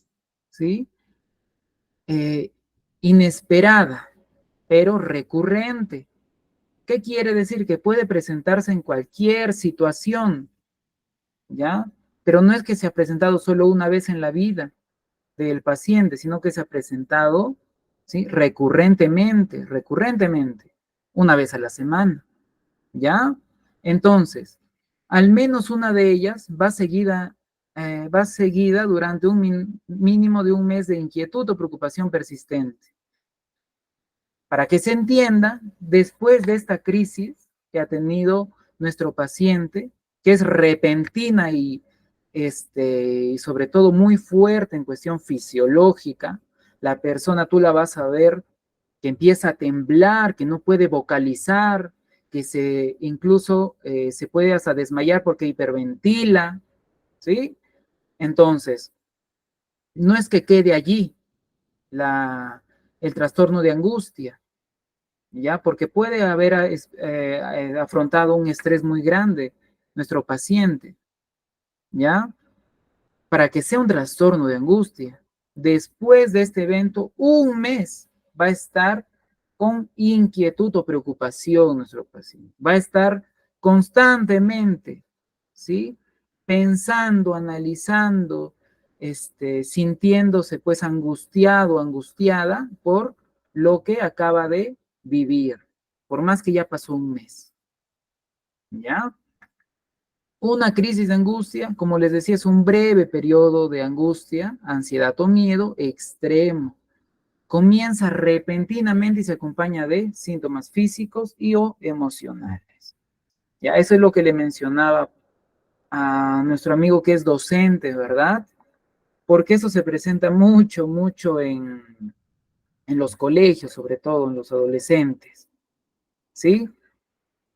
¿sí? Eh, inesperada, pero recurrente. ¿Qué quiere decir? Que puede presentarse en cualquier situación, ¿ya? Pero no es que se ha presentado solo una vez en la vida del paciente, sino que se ha presentado, ¿sí? Recurrentemente, una vez a la semana, ¿ya? Entonces, al menos una de ellas va seguida durante un mínimo de un mes de inquietud o preocupación persistente. Para que se entienda, después de esta crisis que ha tenido nuestro paciente, que es repentina y sobre todo muy fuerte en cuestión fisiológica, la persona tú la vas a ver que empieza a temblar, que no puede vocalizar, que incluso se puede hasta desmayar porque hiperventila, ¿sí? Entonces, no es que quede allí el trastorno de angustia, ¿ya? Porque puede haber afrontado un estrés muy grande nuestro paciente, ¿ya? Para que sea un trastorno de angustia. Después de este evento, un mes va a estar con inquietud o preocupación nuestro paciente. Va a estar constantemente, ¿sí? Pensando, analizando, sintiéndose pues angustiado, angustiada por lo que acaba de vivir, por más que ya pasó un mes, ¿ya? Una crisis de angustia, como les decía, es un breve periodo de angustia, ansiedad o miedo extremo. Comienza repentinamente y se acompaña de síntomas físicos y o emocionales. Ya, eso es lo que le mencionaba a nuestro amigo que es docente, ¿verdad? Porque eso se presenta mucho, mucho en los colegios, sobre todo en los adolescentes, ¿sí?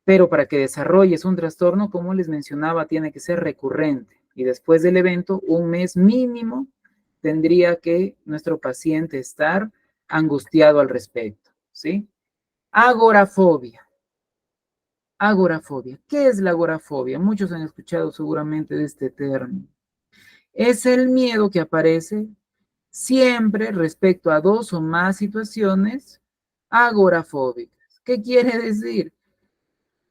Pero para que desarrolles un trastorno, como les mencionaba, tiene que ser recurrente. Y después del evento, un mes mínimo, tendría que nuestro paciente estar angustiado al respecto, ¿sí? Agorafobia. Agorafobia. ¿Qué es la agorafobia? Muchos han escuchado seguramente de este término. Es el miedo que aparece siempre respecto a dos o más situaciones agorafóbicas. ¿Qué quiere decir?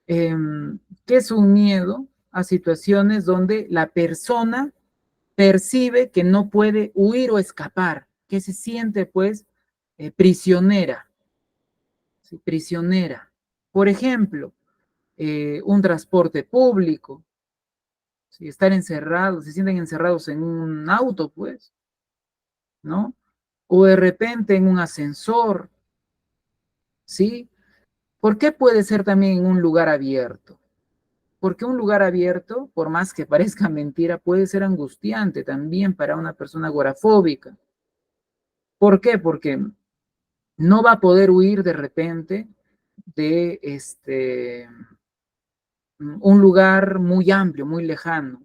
Que es un miedo a situaciones donde la persona percibe que no puede huir o escapar, que se siente pues prisionera, ¿sí? Prisionera. Por ejemplo, un transporte público, ¿sí? Estar encerrados, se sienten encerrados en un auto, pues, ¿no? O de repente en un ascensor, ¿sí? ¿Por qué puede ser también en un lugar abierto? Porque un lugar abierto, por más que parezca mentira, puede ser angustiante también para una persona agorafóbica. ¿Por qué? Porque no va a poder huir de repente de un lugar muy amplio, muy lejano.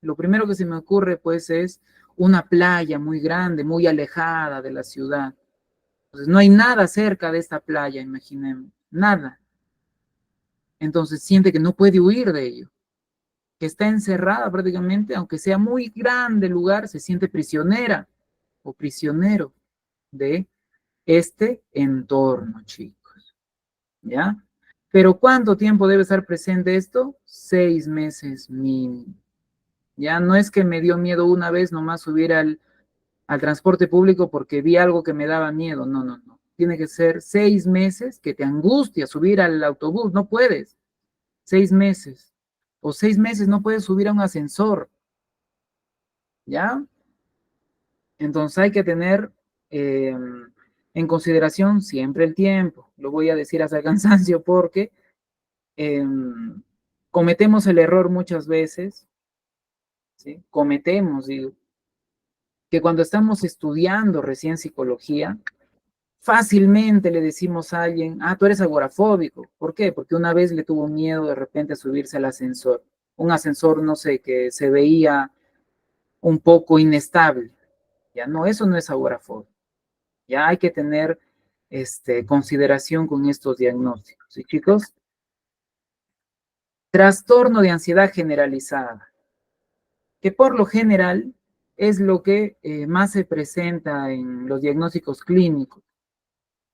Lo primero que se me ocurre, pues, es una playa muy grande, muy alejada de la ciudad. Entonces, no hay nada cerca de esta playa, imaginemos, nada. Entonces, siente que no puede huir de ello, que está encerrada prácticamente, aunque sea muy grande el lugar, se siente prisionera o prisionero de este entorno, chicos, ¿ya? Pero ¿cuánto tiempo debe estar presente esto? 6 meses mínimo. Ya no es que me dio miedo una vez nomás subir al transporte público porque vi algo que me daba miedo. No, no, no. Tiene que ser 6 meses que te angustia subir al autobús. No puedes. 6 meses. O 6 meses no puedes subir a un ascensor. ¿Ya? Entonces hay que tener en consideración siempre el tiempo. Lo voy a decir hasta el cansancio porque eh, cometemos el error muchas veces, ¿sí? Cometemos, digo, que cuando estamos estudiando recién psicología, fácilmente le decimos a alguien, ah, tú eres agorafóbico. ¿Por qué? Porque una vez le tuvo miedo de repente a subirse al ascensor. Un ascensor, no sé, que se veía un poco inestable. Ya no, eso no es agorafobia. Ya hay que tener consideración con estos diagnósticos. ¿Sí, chicos? Trastorno de ansiedad generalizada, que por lo general es lo que más se presenta en los diagnósticos clínicos.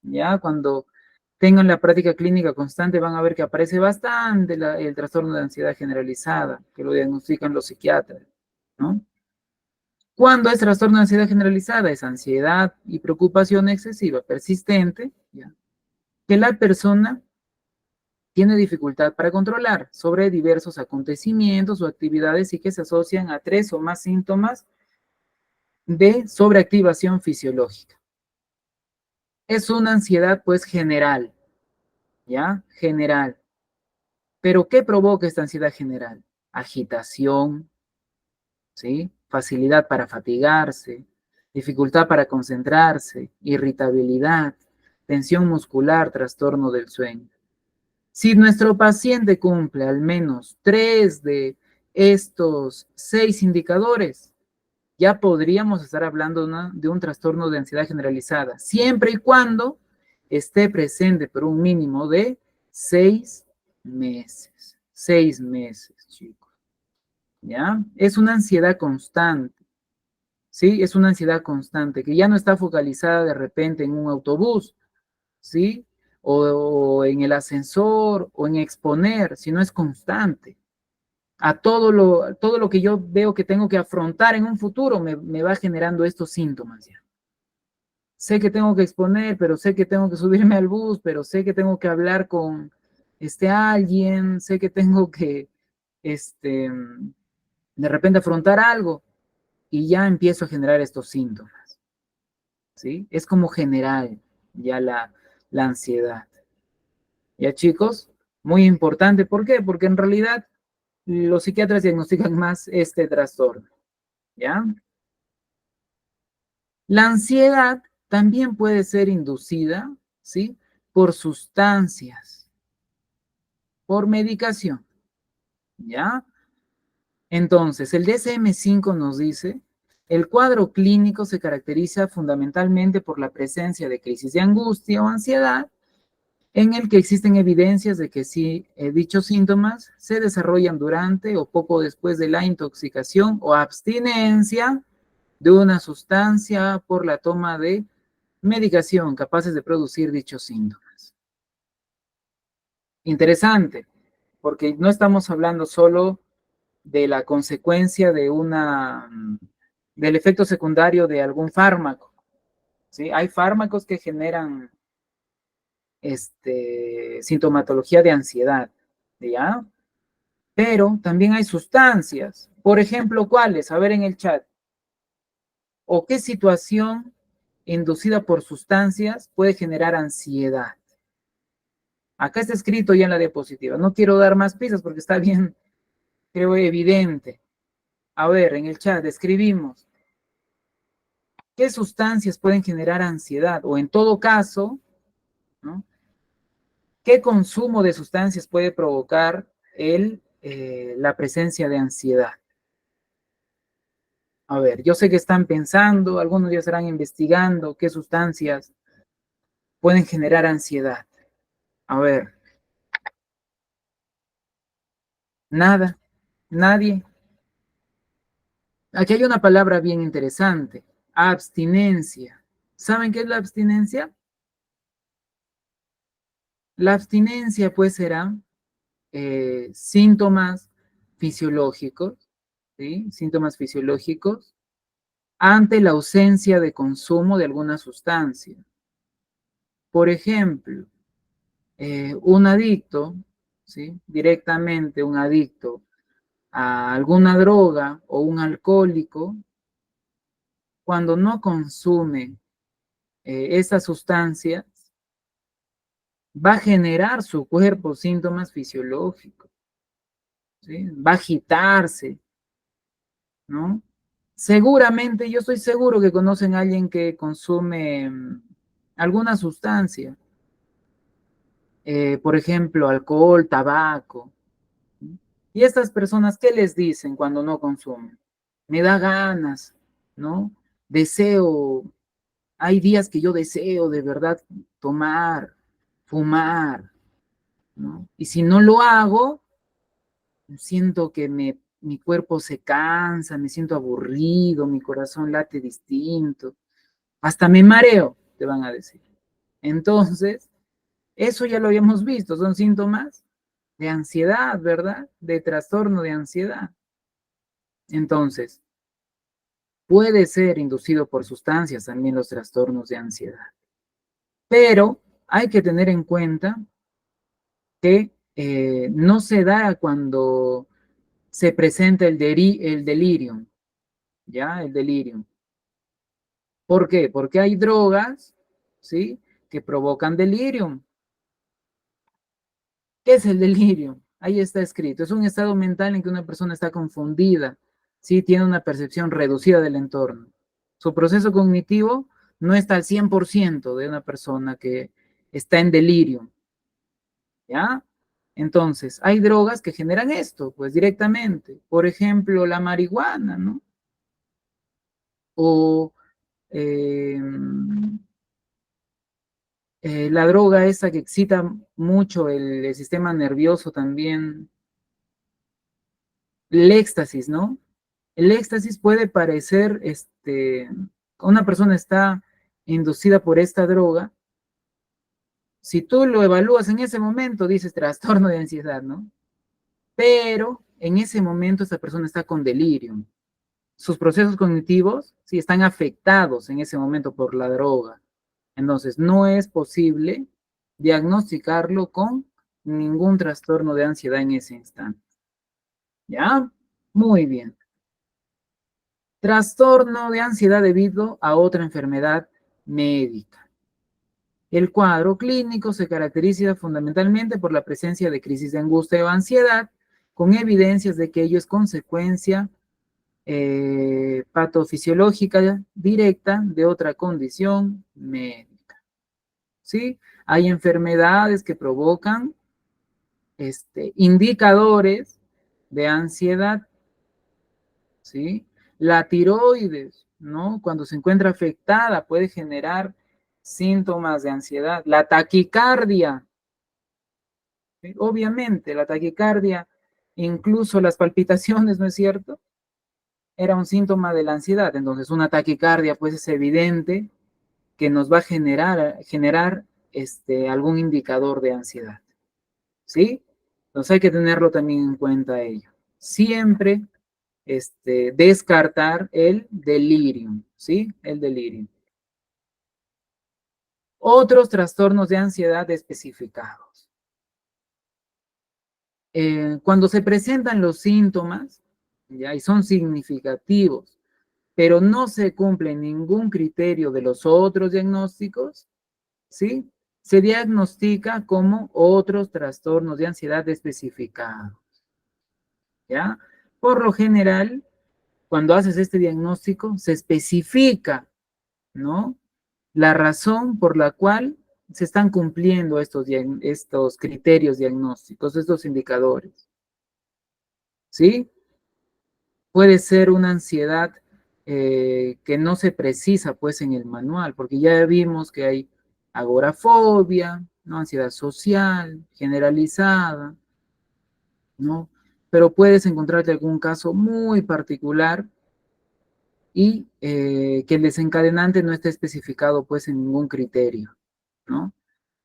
Ya cuando tengan la práctica clínica constante van a ver que aparece bastante el trastorno de ansiedad generalizada, que lo diagnostican los psiquiatras, ¿no? Cuando es trastorno de ansiedad generalizada, es ansiedad y preocupación excesiva persistente, ¿ya? Que la persona tiene dificultad para controlar sobre diversos acontecimientos o actividades y que se asocian a 3 o más síntomas de sobreactivación fisiológica. Es una ansiedad pues general, ¿ya? General. ¿Pero qué provoca esta ansiedad general? Agitación, ¿sí? Facilidad para fatigarse, dificultad para concentrarse, irritabilidad, tensión muscular, trastorno del sueño. Si nuestro paciente cumple al menos 3 de estos 6 indicadores, ya podríamos estar hablando de un trastorno de ansiedad generalizada, siempre y cuando esté presente por un mínimo de 6 meses. 6 meses, chicos. ¿Ya? Es una ansiedad constante, ¿sí? Es una ansiedad constante que ya no está focalizada de repente en un autobús, ¿sí? O en el ascensor o en exponer, sino es constante. A todo lo que yo veo que tengo que afrontar en un futuro me va generando estos síntomas ya. Sé que tengo que exponer, pero sé que tengo que subirme al bus, pero sé que tengo que hablar con alguien, sé que tengo que de repente afrontar algo y ya empiezo a generar estos síntomas, ¿sí? Es como general ya la ansiedad. ¿Ya, chicos? Muy importante. ¿Por qué? Porque en realidad los psiquiatras diagnostican más este trastorno, ¿ya? La ansiedad también puede ser inducida, ¿sí? Por sustancias, por medicación, ¿ya? Entonces, el DSM-5 nos dice, el cuadro clínico se caracteriza fundamentalmente por la presencia de crisis de angustia o ansiedad, en el que existen evidencias de que si dichos síntomas se desarrollan durante o poco después de la intoxicación o abstinencia de una sustancia por la toma de medicación capaces de producir dichos síntomas. Interesante, porque no estamos hablando solo de la consecuencia del efecto secundario de algún fármaco, ¿sí? Hay fármacos que generan sintomatología de ansiedad, ¿ya? Pero también hay sustancias. Por ejemplo, ¿cuáles? A ver en el chat. ¿O qué situación inducida por sustancias puede generar ansiedad? Acá está escrito ya en la diapositiva. No quiero dar más pistas porque está bien, creo, evidente. A ver, en el chat escribimos. ¿Qué sustancias pueden generar ansiedad? O en todo caso, ¿no? ¿Qué consumo de sustancias puede provocar la presencia de ansiedad? A ver, yo sé que están pensando, algunos ya estarán investigando qué sustancias pueden generar ansiedad. A ver, nada, nadie. Aquí hay una palabra bien interesante, abstinencia. ¿Saben qué es la abstinencia? La abstinencia, pues, será síntomas fisiológicos, ¿sí? Síntomas fisiológicos ante la ausencia de consumo de alguna sustancia. Por ejemplo, un adicto, ¿sí? Directamente un adicto a alguna droga o un alcohólico, cuando no consume esas sustancias, va a generar su cuerpo síntomas fisiológicos, ¿sí? Va a agitarse, ¿no? Seguramente, yo estoy seguro que conocen a alguien que consume alguna sustancia, por ejemplo, alcohol, tabaco. Y estas personas, ¿qué les dicen cuando no consumen? Me da ganas, ¿no? Deseo, hay días que yo deseo de verdad tomar, fumar, ¿no? Y si no lo hago, siento que mi cuerpo se cansa, me siento aburrido, mi corazón late distinto, hasta me mareo, te van a decir. Entonces, eso ya lo habíamos visto, son síntomas de ansiedad, ¿verdad? De trastorno de ansiedad. Entonces, puede ser inducido por sustancias también los trastornos de ansiedad. Pero hay que tener en cuenta que no se da cuando se presenta el delirium, ¿ya? El delirium. ¿Por qué? Porque hay drogas, ¿sí? Que provocan delirium. ¿Qué es el delirio? Ahí está escrito. Es un estado mental en que una persona está confundida, ¿sí? Tiene una percepción reducida del entorno. Su proceso cognitivo no está al 100% de una persona que está en delirio, ¿ya? Entonces, hay drogas que generan esto, pues directamente. Por ejemplo, la marihuana, ¿no? O eh, la droga esa que excita mucho el sistema nervioso también, el éxtasis, ¿no? El éxtasis puede parecer, una persona está inducida por esta droga. Si tú lo evalúas en ese momento, dices trastorno de ansiedad, ¿no? Pero en ese momento esta persona está con delirio. Sus procesos cognitivos sí están afectados en ese momento por la droga. Entonces, no es posible diagnosticarlo con ningún trastorno de ansiedad en ese instante. ¿Ya? Muy bien. Trastorno de ansiedad debido a otra enfermedad médica. El cuadro clínico se caracteriza fundamentalmente por la presencia de crisis de angustia o ansiedad, con evidencias de que ello es consecuencia patofisiológica directa de otra condición médica. ¿Sí? Hay enfermedades que provocan indicadores de ansiedad, ¿sí? La tiroides, ¿no? Cuando se encuentra afectada puede generar síntomas de ansiedad. La taquicardia, ¿sí? Obviamente, la taquicardia, incluso las palpitaciones, ¿no es cierto? Era un síntoma de la ansiedad. Entonces, una taquicardia, pues es evidente que nos va a generar algún indicador de ansiedad, ¿sí? Entonces hay que tenerlo también en cuenta ello. Siempre descartar el delirium, ¿sí? El delirium. Otros trastornos de ansiedad especificados. Cuando se presentan los síntomas, ¿ya? Y son significativos, pero no se cumple ningún criterio de los otros diagnósticos, ¿sí? Se diagnostica como otros trastornos de ansiedad especificados, ¿ya? Por lo general, cuando haces este diagnóstico, se especifica, ¿no? La razón por la cual se están cumpliendo estos criterios diagnósticos, estos indicadores, ¿sí? Puede ser una ansiedad que no se precisa, pues, en el manual, porque ya vimos que hay agorafobia, ¿no? Ansiedad social, generalizada, ¿no? Pero puedes encontrarte algún caso muy particular y que el desencadenante no esté especificado pues en ningún criterio, ¿no?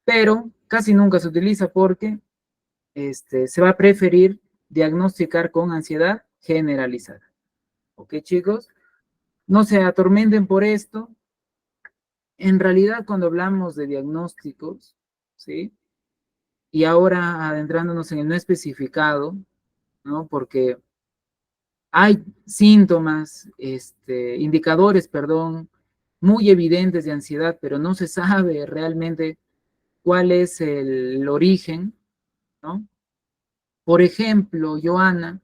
Pero casi nunca se utiliza porque se va a preferir diagnosticar con ansiedad generalizada. ¿Ok, chicos? No se atormenten por esto. En realidad, cuando hablamos de diagnósticos, ¿sí? Y ahora adentrándonos en el no especificado, ¿no? Porque hay síntomas, indicadores, perdón, muy evidentes de ansiedad, pero no se sabe realmente cuál es el origen, ¿no? Por ejemplo, Joana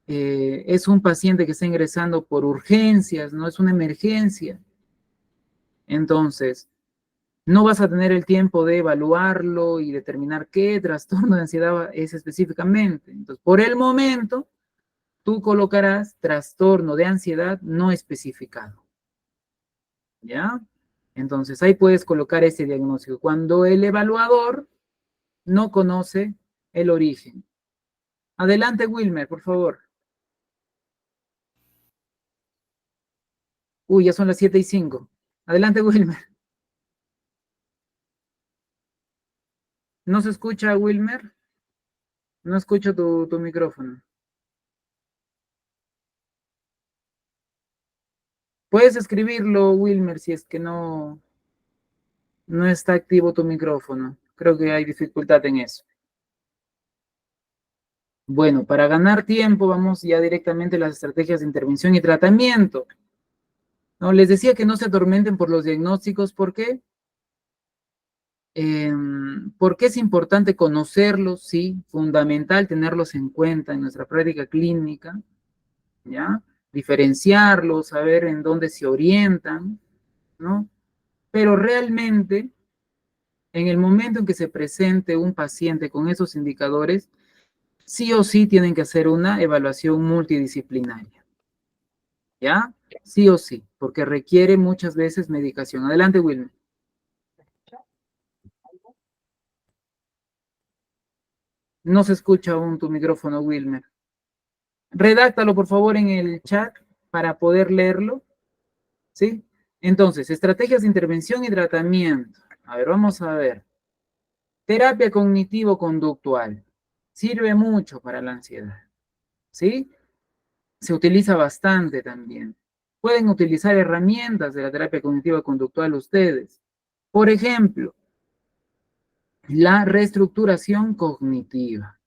es un paciente que está ingresando por urgencias, no es una emergencia. Entonces, no vas a tener el tiempo de evaluarlo y determinar qué trastorno de ansiedad es específicamente. Entonces, por el momento, tú colocarás trastorno de ansiedad no especificado. ¿Ya? Entonces, ahí puedes colocar ese diagnóstico. Cuando el evaluador no conoce el origen. Adelante, Wilmer, por favor. Uy, ya son las 7:05. Adelante, Wilmer. ¿No se escucha, Wilmer? No escucho tu micrófono. Puedes escribirlo, Wilmer, si es que no está activo tu micrófono. Creo que hay dificultad en eso. Bueno, para ganar tiempo, vamos ya directamente a las estrategias de intervención y tratamiento. No, les decía que no se atormenten por los diagnósticos. ¿Por qué? Porque es importante conocerlos, sí, fundamental tenerlos en cuenta en nuestra práctica clínica, ¿ya? Diferenciarlos, saber en dónde se orientan, ¿no? Pero realmente, en el momento en que se presente un paciente con esos indicadores, sí o sí tienen que hacer una evaluación multidisciplinaria, ¿ya? Sí o sí, porque requiere muchas veces medicación. Adelante, Wilmer. No se escucha aún tu micrófono, Wilmer. Redáctalo, por favor, en el chat para poder leerlo, ¿sí? Entonces, estrategias de intervención y tratamiento. A ver, vamos a ver. Terapia cognitivo-conductual. Sirve mucho para la ansiedad, ¿sí? Se utiliza bastante también. Pueden utilizar herramientas de la terapia cognitiva-conductual ustedes. Por ejemplo, la reestructuración cognitiva.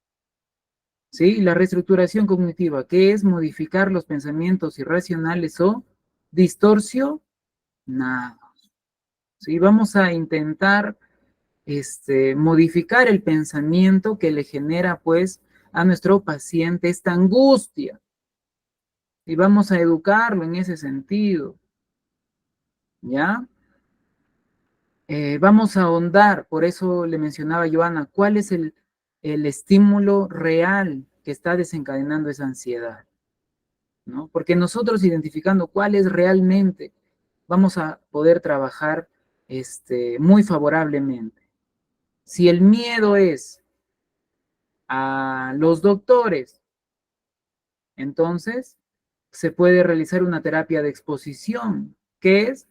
¿Sí? La reestructuración cognitiva, que es modificar los pensamientos irracionales o distorsionados. ¿Sí? Vamos a intentar modificar el pensamiento que le genera, pues, a nuestro paciente esta angustia. Y vamos a educarlo en ese sentido. ¿Ya? Vamos a ahondar, por eso le mencionaba a Joana, cuál es el estímulo real que está desencadenando esa ansiedad, ¿no? Porque nosotros identificando cuál es realmente, vamos a poder trabajar muy favorablemente. Si el miedo es a los doctores, entonces se puede realizar una terapia de exposición, que es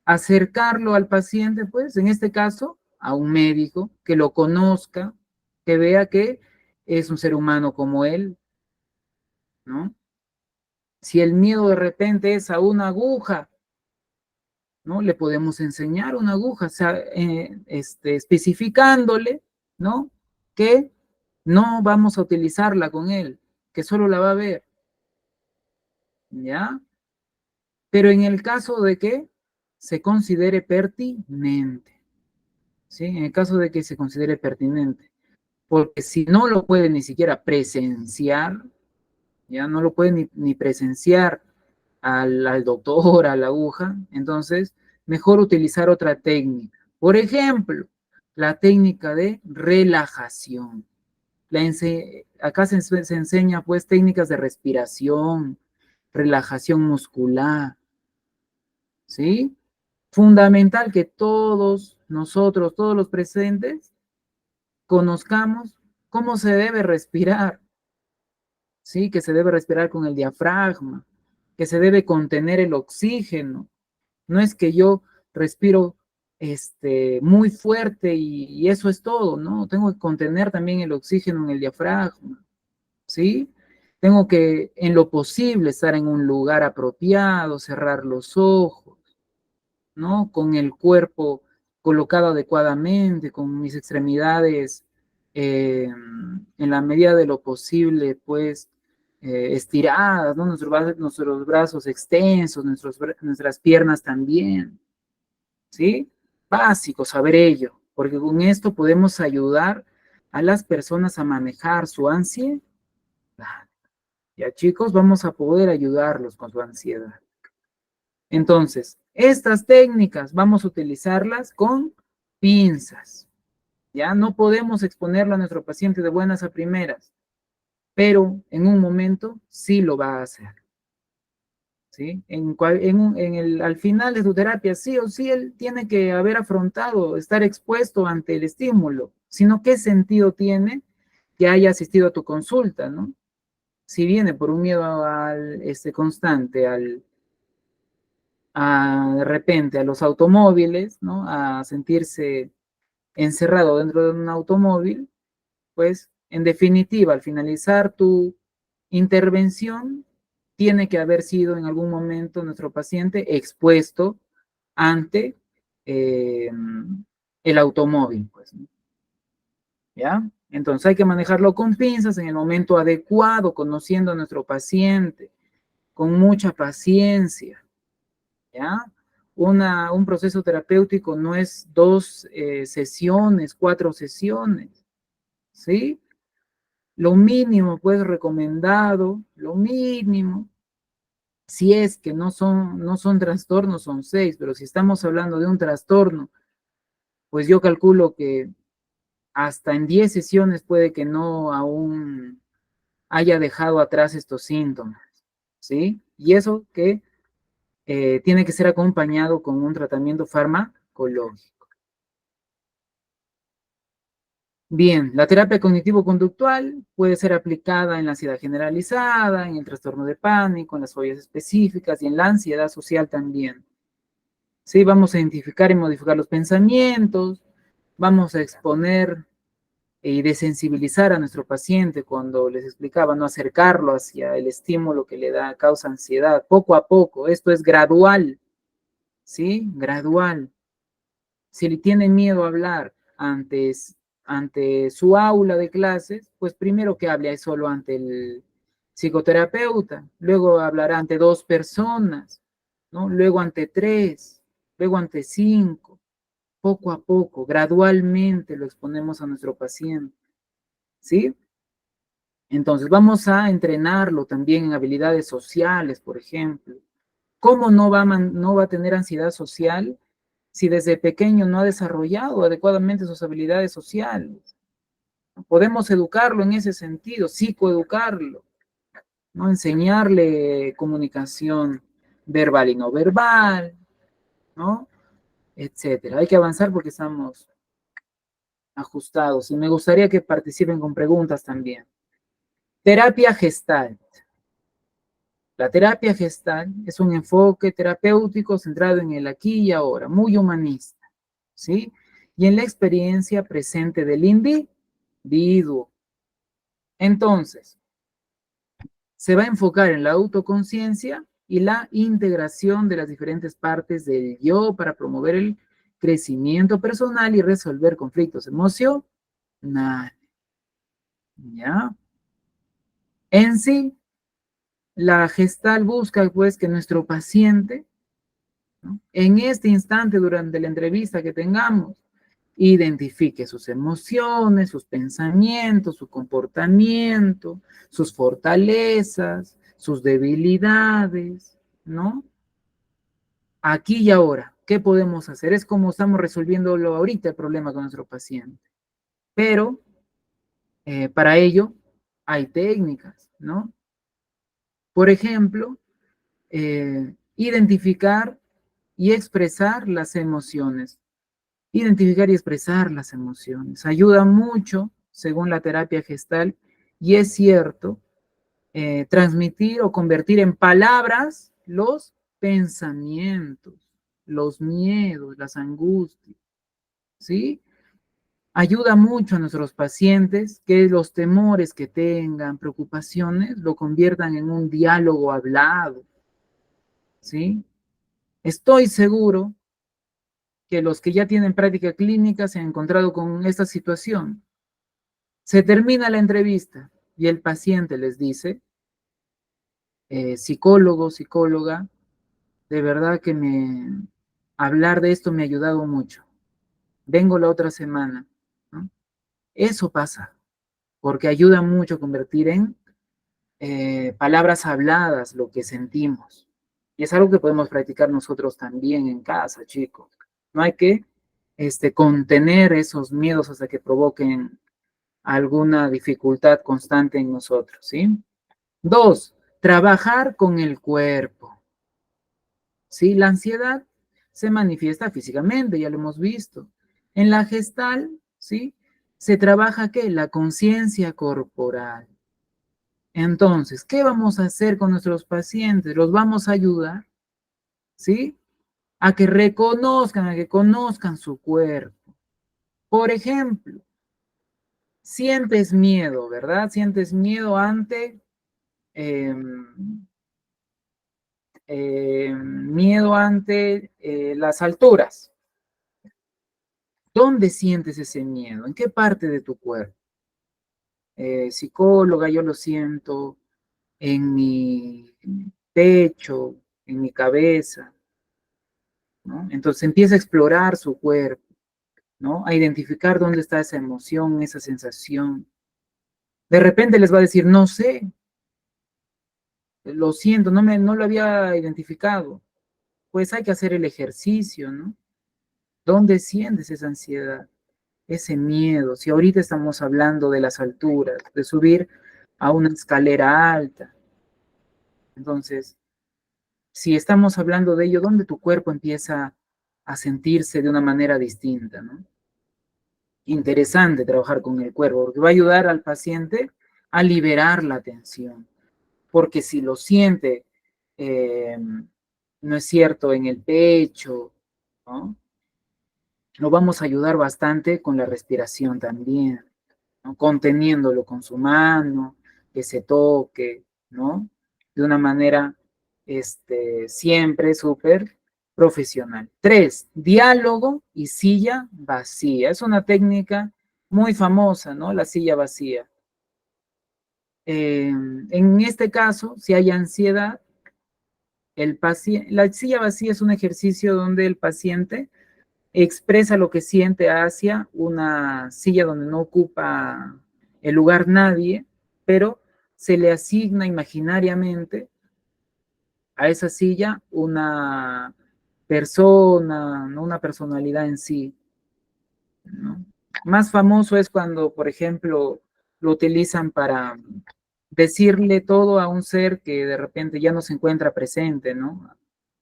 acercarlo al paciente, pues, en este caso, a un médico que lo conozca, que vea que es un ser humano como él, ¿no? Si el miedo de repente es a una aguja, ¿no? Le podemos enseñar una aguja, o sea, especificándole, ¿no? Que no vamos a utilizarla con él, que solo la va a ver, ¿ya? Pero en el caso de que se considere pertinente, ¿sí? En el caso de que se considere pertinente, porque si no lo puede ni siquiera presenciar, ya no lo puede ni presenciar al doctor, a la aguja, entonces mejor utilizar otra técnica. Por ejemplo, la técnica de relajación. Acá se enseña pues técnicas de respiración, relajación muscular, ¿sí? Fundamental que todos nosotros, todos los presentes, conozcamos cómo se debe respirar, ¿sí? Que se debe respirar con el diafragma, que se debe contener el oxígeno. No es que yo respiro muy fuerte y eso es todo, ¿no? Tengo que contener también el oxígeno en el diafragma, ¿sí? Tengo que, en lo posible, estar en un lugar apropiado, cerrar los ojos, ¿no? Con el cuerpo colocado adecuadamente, con mis extremidades en la medida de lo posible, pues, estiradas, ¿no? Nuestros brazos extensos, nuestras piernas también, ¿sí? Básico, saber ello, porque con esto podemos ayudar a las personas a manejar su ansiedad. Ya, chicos, vamos a poder ayudarlos con su ansiedad. Entonces, estas técnicas vamos a utilizarlas con pinzas. Ya no podemos exponerlo a nuestro paciente de buenas a primeras, pero en un momento sí lo va a hacer. ¿Sí? Al final de su terapia, sí o sí, él tiene que haber afrontado, estar expuesto ante el estímulo. Sino, ¿qué sentido tiene que haya asistido a tu consulta, ¿no? Si viene por un miedo constante, de repente a los automóviles, ¿no? A sentirse encerrado dentro de un automóvil, pues en definitiva, al finalizar tu intervención, tiene que haber sido en algún momento nuestro paciente expuesto ante el automóvil, pues, ¿no? ¿Ya? Entonces hay que manejarlo con pinzas en el momento adecuado, conociendo a nuestro paciente, con mucha paciencia, ¿ya? Un proceso terapéutico no es 2 sesiones, 4 sesiones, ¿sí? Lo mínimo, pues, recomendado, lo mínimo, si es que no son trastornos, son 6, pero si estamos hablando de un trastorno, pues yo calculo que hasta en 10 sesiones puede que no aún haya dejado atrás estos síntomas, ¿sí? Y eso que tiene que ser acompañado con un tratamiento farmacológico. Bien, la terapia cognitivo-conductual puede ser aplicada en la ansiedad generalizada, en el trastorno de pánico, en las fobias específicas y en la ansiedad social también. Sí, vamos a identificar y modificar los pensamientos, vamos a exponer y desensibilizar a nuestro paciente cuando les explicaba, no acercarlo hacia el estímulo que le causa ansiedad, poco a poco. Esto es gradual, ¿sí? Gradual. Si le tiene miedo a hablar ante su aula de clases, pues primero que hable solo ante el psicoterapeuta, luego hablará ante 2 personas, ¿no? Luego ante 3, luego ante 5. Poco a poco, gradualmente lo exponemos a nuestro paciente, ¿sí? Entonces vamos a entrenarlo también en habilidades sociales, por ejemplo. ¿Cómo no va a tener ansiedad social si desde pequeño no ha desarrollado adecuadamente sus habilidades sociales? Podemos educarlo en ese sentido, psicoeducarlo, ¿no? Enseñarle comunicación verbal y no verbal, ¿no? Etcétera. Hay que avanzar porque estamos ajustados y me gustaría que participen con preguntas también. Terapia Gestalt. La terapia Gestalt es un enfoque terapéutico centrado en el aquí y ahora, muy humanista, ¿sí? Y en la experiencia presente del individuo. Entonces, se va a enfocar en la autoconciencia y la integración de las diferentes partes del yo para promover el crecimiento personal y resolver conflictos emocionales. ¿Ya? En sí, la Gestalt busca, pues, que nuestro paciente, ¿no? En este instante, durante la entrevista que tengamos, identifique sus emociones, sus pensamientos, su comportamiento, sus fortalezas, sus debilidades, ¿no? Aquí y ahora, ¿qué podemos hacer? Es como estamos resolviéndolo ahorita el problema con nuestro paciente. Pero para ello hay técnicas, ¿no? Por ejemplo, identificar y expresar las emociones. Identificar y expresar las emociones. Ayuda mucho, según la terapia gestal, y es cierto, transmitir o convertir en palabras los pensamientos. los miedos, las angustias, ¿sí? Ayuda mucho a nuestros pacientes que los temores que tengan, preocupaciones, lo conviertan en un diálogo hablado, ¿sí? Estoy seguro que los que ya tienen práctica clínica se han encontrado con esta situación. Se termina la entrevista y el paciente les dice, psicólogo, psicóloga, de verdad que hablar de esto me ha ayudado mucho. Vengo la otra semana, ¿no? Eso pasa, porque ayuda mucho a convertir en palabras habladas lo que sentimos. Y es algo que podemos practicar nosotros también en casa, chicos. No hay que contener esos miedos hasta que provoquen alguna dificultad constante en nosotros, ¿sí? 2, trabajar con el cuerpo, ¿sí? La ansiedad se manifiesta físicamente, ya lo hemos visto. En la gestal, ¿sí? Se trabaja, ¿qué? La conciencia corporal. Entonces, ¿qué vamos a hacer con nuestros pacientes? Los vamos a ayudar, ¿sí? A que reconozcan, a que conozcan su cuerpo. Por ejemplo, sientes miedo, ¿verdad? Sientes miedo ante miedo ante las alturas. ¿Dónde sientes ese miedo? ¿En qué parte de tu cuerpo? Psicóloga, yo lo siento en mi pecho, en mi cabeza, ¿no? Entonces empieza a explorar su cuerpo, ¿no? A identificar dónde está esa emoción, esa sensación. De repente les va a decir, no sé, lo siento, no lo había identificado. Pues hay que hacer el ejercicio, ¿no? ¿Dónde sientes esa ansiedad, ese miedo? Si ahorita estamos hablando de las alturas, de subir a una escalera alta. Entonces, si estamos hablando de ello, ¿dónde tu cuerpo empieza a sentirse de una manera distinta, ¿no? Interesante trabajar con el cuerpo, porque va a ayudar al paciente a liberar la tensión. Porque si lo siente, no es cierto, en el pecho, ¿no? Lo vamos a ayudar bastante con la respiración también, ¿no? Conteniéndolo con su mano, que se toque, ¿no? De una manera siempre súper profesional. 3, diálogo y silla vacía. Es una técnica muy famosa, ¿no? La silla vacía. En este caso, si hay ansiedad, la silla vacía es un ejercicio donde el paciente expresa lo que siente hacia una silla donde no ocupa el lugar nadie, pero se le asigna imaginariamente a esa silla una persona, ¿no? Una personalidad en sí, ¿no? Más famoso es cuando, por ejemplo, lo utilizan para decirle todo a un ser que de repente ya no se encuentra presente, ¿no?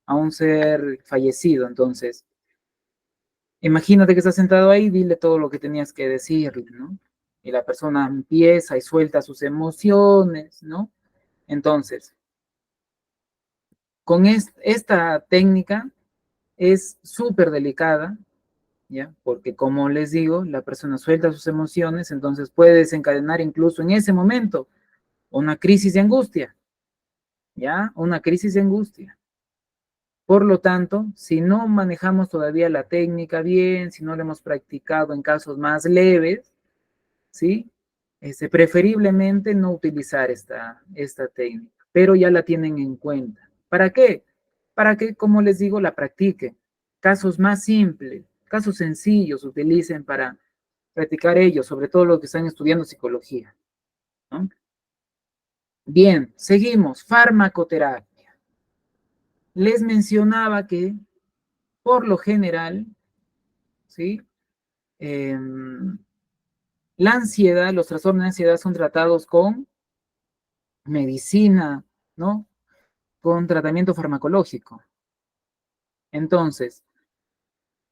A un ser fallecido. Entonces, imagínate que estás sentado ahí, dile todo lo que tenías que decirle, ¿no? Y la persona empieza y suelta sus emociones, ¿no? Entonces, con esta técnica es súper delicada, ¿ya? Porque como les digo, la persona suelta sus emociones, entonces puede desencadenar incluso en ese momento una crisis de angustia, ¿ya? Una crisis de angustia. Por lo tanto, si no manejamos todavía la técnica bien, si no la hemos practicado en casos más leves, ¿sí? Preferiblemente no utilizar esta técnica, pero ya la tienen en cuenta. ¿Para qué? Para que, como les digo, la practiquen. Casos más simples, casos sencillos, utilicen para practicar ellos, sobre todo los que están estudiando psicología, ¿no? Bien, seguimos. Farmacoterapia. Les mencionaba que, por lo general, ¿sí? La ansiedad, los trastornos de ansiedad son tratados con medicina, ¿no? Con tratamiento farmacológico. Entonces,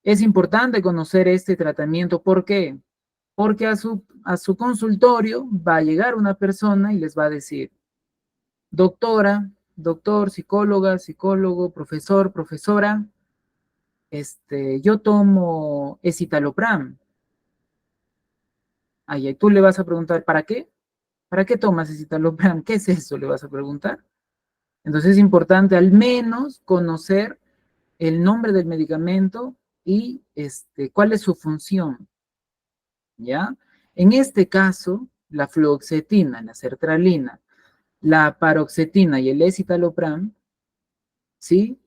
es importante conocer este tratamiento. ¿Por qué? Porque a su consultorio va a llegar una persona y les va a decir, doctora, doctor, psicóloga, psicólogo, profesor, profesora, yo tomo escitalopram. Ay, tú le vas a preguntar, ¿para qué? ¿Para qué tomas escitalopram? ¿Qué es eso? Le vas a preguntar. Entonces es importante al menos conocer el nombre del medicamento y cuál es su función, ¿ya? En este caso, la fluoxetina, la sertralina, la paroxetina y el escitalopram, ¿sí?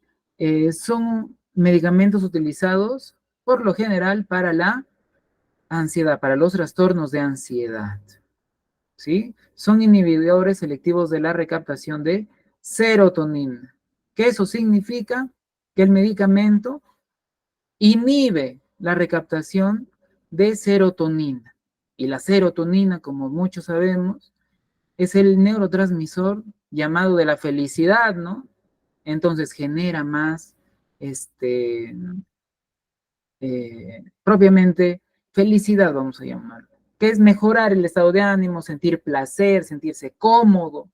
Son medicamentos utilizados por lo general para la ansiedad, para los trastornos de ansiedad, ¿sí? Son inhibidores selectivos de la recaptación de serotonina. ¿Qué eso significa? Que el medicamento inhibe la recaptación de serotonina. Y la serotonina, como muchos sabemos, es el neurotransmisor llamado de la felicidad, ¿no? Entonces genera más, propiamente felicidad, vamos a llamarlo, que es mejorar el estado de ánimo, sentir placer, sentirse cómodo,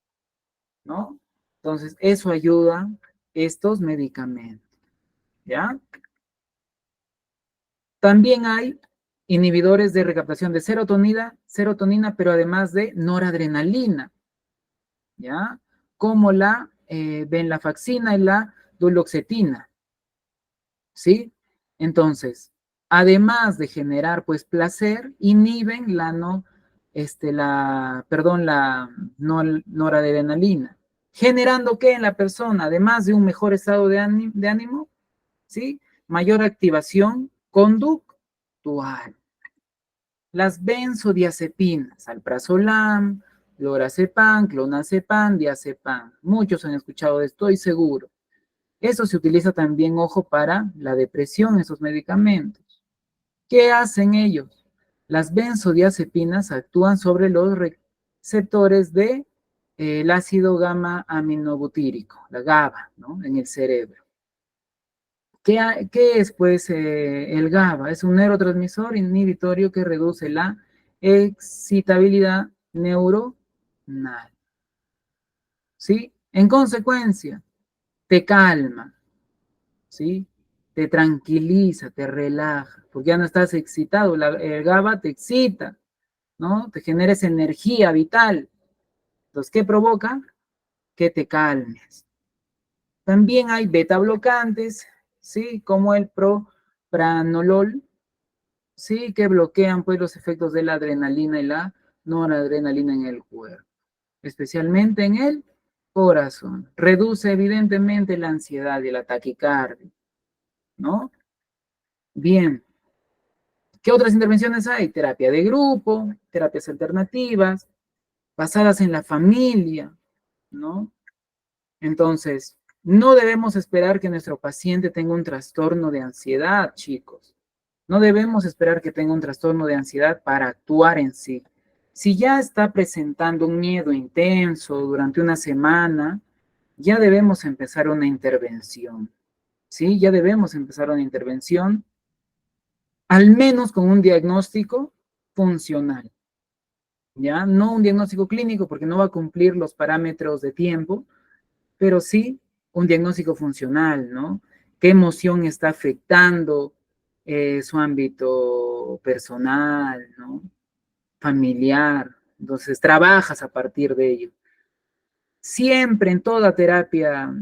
¿no? Entonces, eso ayuda estos medicamentos, ¿ya? También hay inhibidores de recaptación de serotonina, pero además de noradrenalina, ¿ya? Como la venlafaxina y la duloxetina, ¿sí? Entonces, además de generar pues placer, inhiben la noradrenalina, generando que en la persona, además de un mejor estado de ánimo, ¿sí? Mayor activación conductual. Las benzodiazepinas, alprazolam, lorazepam, clonazepam, diazepam. Muchos han escuchado de esto, estoy seguro. Eso se utiliza también, ojo, para la depresión, esos medicamentos. ¿Qué hacen ellos? Las benzodiazepinas actúan sobre los receptores de, el ácido gamma aminobutírico, la GABA, ¿no? En el cerebro. ¿Qué es, pues, el GABA? Es un neurotransmisor inhibitorio que reduce la excitabilidad neuronal, ¿sí? En consecuencia, te calma, ¿sí? Te tranquiliza, te relaja, porque ya no estás excitado. El GABA te excita, ¿no? Te genera esa energía vital. Entonces, ¿qué provoca? Que te calmes. También hay beta blocantes, ¿sí? Como el propranolol, ¿sí? Que bloquean pues los efectos de la adrenalina y la noradrenalina en el cuerpo, especialmente en el corazón. Reduce evidentemente la ansiedad y la taquicardia, ¿no? Bien. ¿Qué otras intervenciones hay? Terapia de grupo, terapias alternativas, basadas en la familia, ¿no? Entonces, no debemos esperar que nuestro paciente tenga un trastorno de ansiedad, chicos. No debemos esperar que tenga un trastorno de ansiedad para actuar en sí. Si ya está presentando un miedo intenso durante una semana, ya debemos empezar una intervención, ¿sí? Ya debemos empezar una intervención, al menos con un diagnóstico funcional, ¿ya? No un diagnóstico clínico porque no va a cumplir los parámetros de tiempo, pero sí un diagnóstico funcional, ¿no? ¿Qué emoción está afectando su ámbito personal, ¿no? Familiar? Entonces, trabajas a partir de ello. Siempre en toda terapia,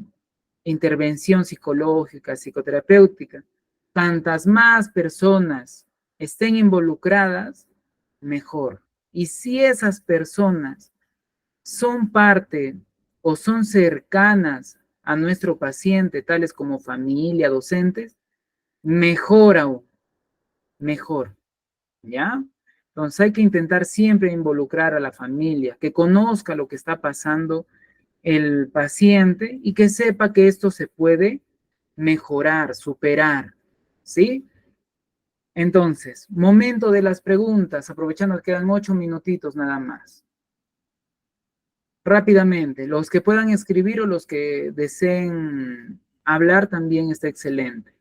intervención psicológica, psicoterapéutica, tantas más personas estén involucradas, mejor. Y si esas personas son parte o son cercanas a nuestro paciente, tales como familia, docentes, mejor aún, mejor, ¿ya? Entonces hay que intentar siempre involucrar a la familia, que conozca lo que está pasando el paciente y que sepa que esto se puede mejorar, superar, ¿sí? Entonces, momento de las preguntas, aprovechando que quedan 8 minutitos nada más. Rápidamente, los que puedan escribir o los que deseen hablar también está excelente.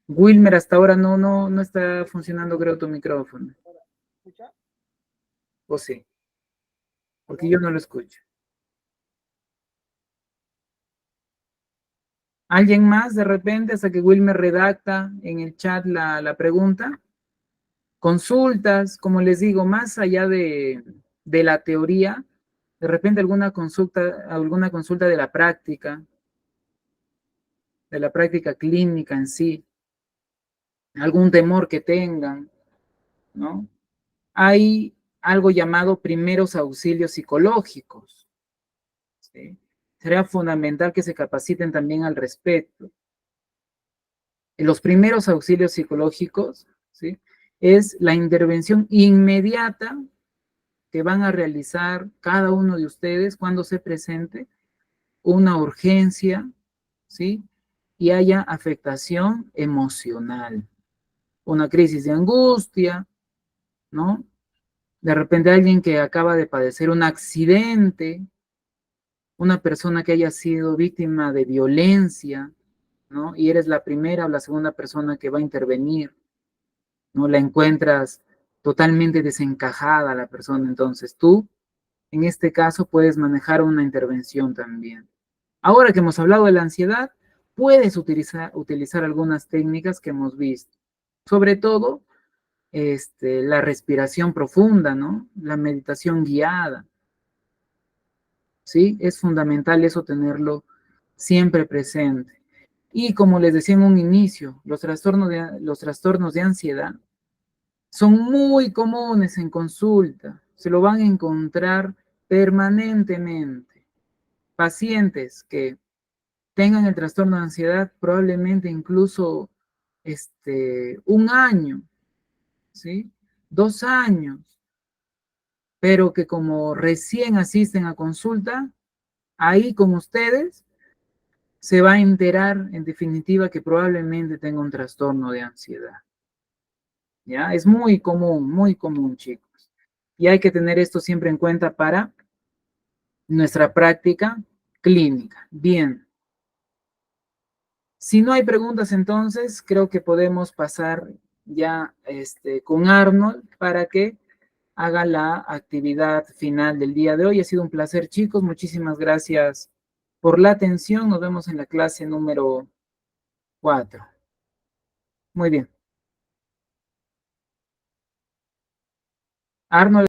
Wilmer, hasta ahora no está funcionando, creo, tu micrófono. ¿Escucha? ¿O sí? Porque yo no lo escucho. ¿Alguien más de repente hasta que Wilmer redacta en el chat la pregunta? Consultas, como les digo, más allá de la teoría, de repente alguna consulta de la práctica clínica en sí, algún temor que tengan, ¿no? Hay algo llamado primeros auxilios psicológicos, ¿sí? Sería fundamental que se capaciten también al respecto. Los primeros auxilios psicológicos, ¿sí? Es la intervención inmediata que van a realizar cada uno de ustedes cuando se presente una urgencia, ¿sí? Y haya afectación emocional, una crisis de angustia, ¿no? De repente alguien que acaba de padecer un accidente, una persona que haya sido víctima de violencia, ¿no? Y eres la primera o la segunda persona que va a intervenir, ¿no? La encuentras totalmente desencajada la persona, entonces tú, en este caso, puedes manejar una intervención también. Ahora que hemos hablado de la ansiedad, puedes utilizar algunas técnicas que hemos visto, sobre todo la respiración profunda, ¿no? La meditación guiada, ¿sí? Es fundamental eso tenerlo siempre presente. Y como les decía en un inicio, los trastornos de ansiedad son muy comunes en consulta, se lo van a encontrar permanentemente. Pacientes que tengan el trastorno de ansiedad probablemente incluso un año, ¿sí? 2 años, pero que como recién asisten a consulta, ahí con ustedes se va a enterar en definitiva que probablemente tenga un trastorno de ansiedad. ¿Ya? Es muy común, chicos. Y hay que tener esto siempre en cuenta para nuestra práctica clínica. Bien. Si no hay preguntas, entonces creo que podemos pasar ya con Arnold para que haga la actividad final del día de hoy. Ha sido un placer, chicos. Muchísimas gracias por la atención. Nos vemos en la clase número 4. Muy bien. Arnold.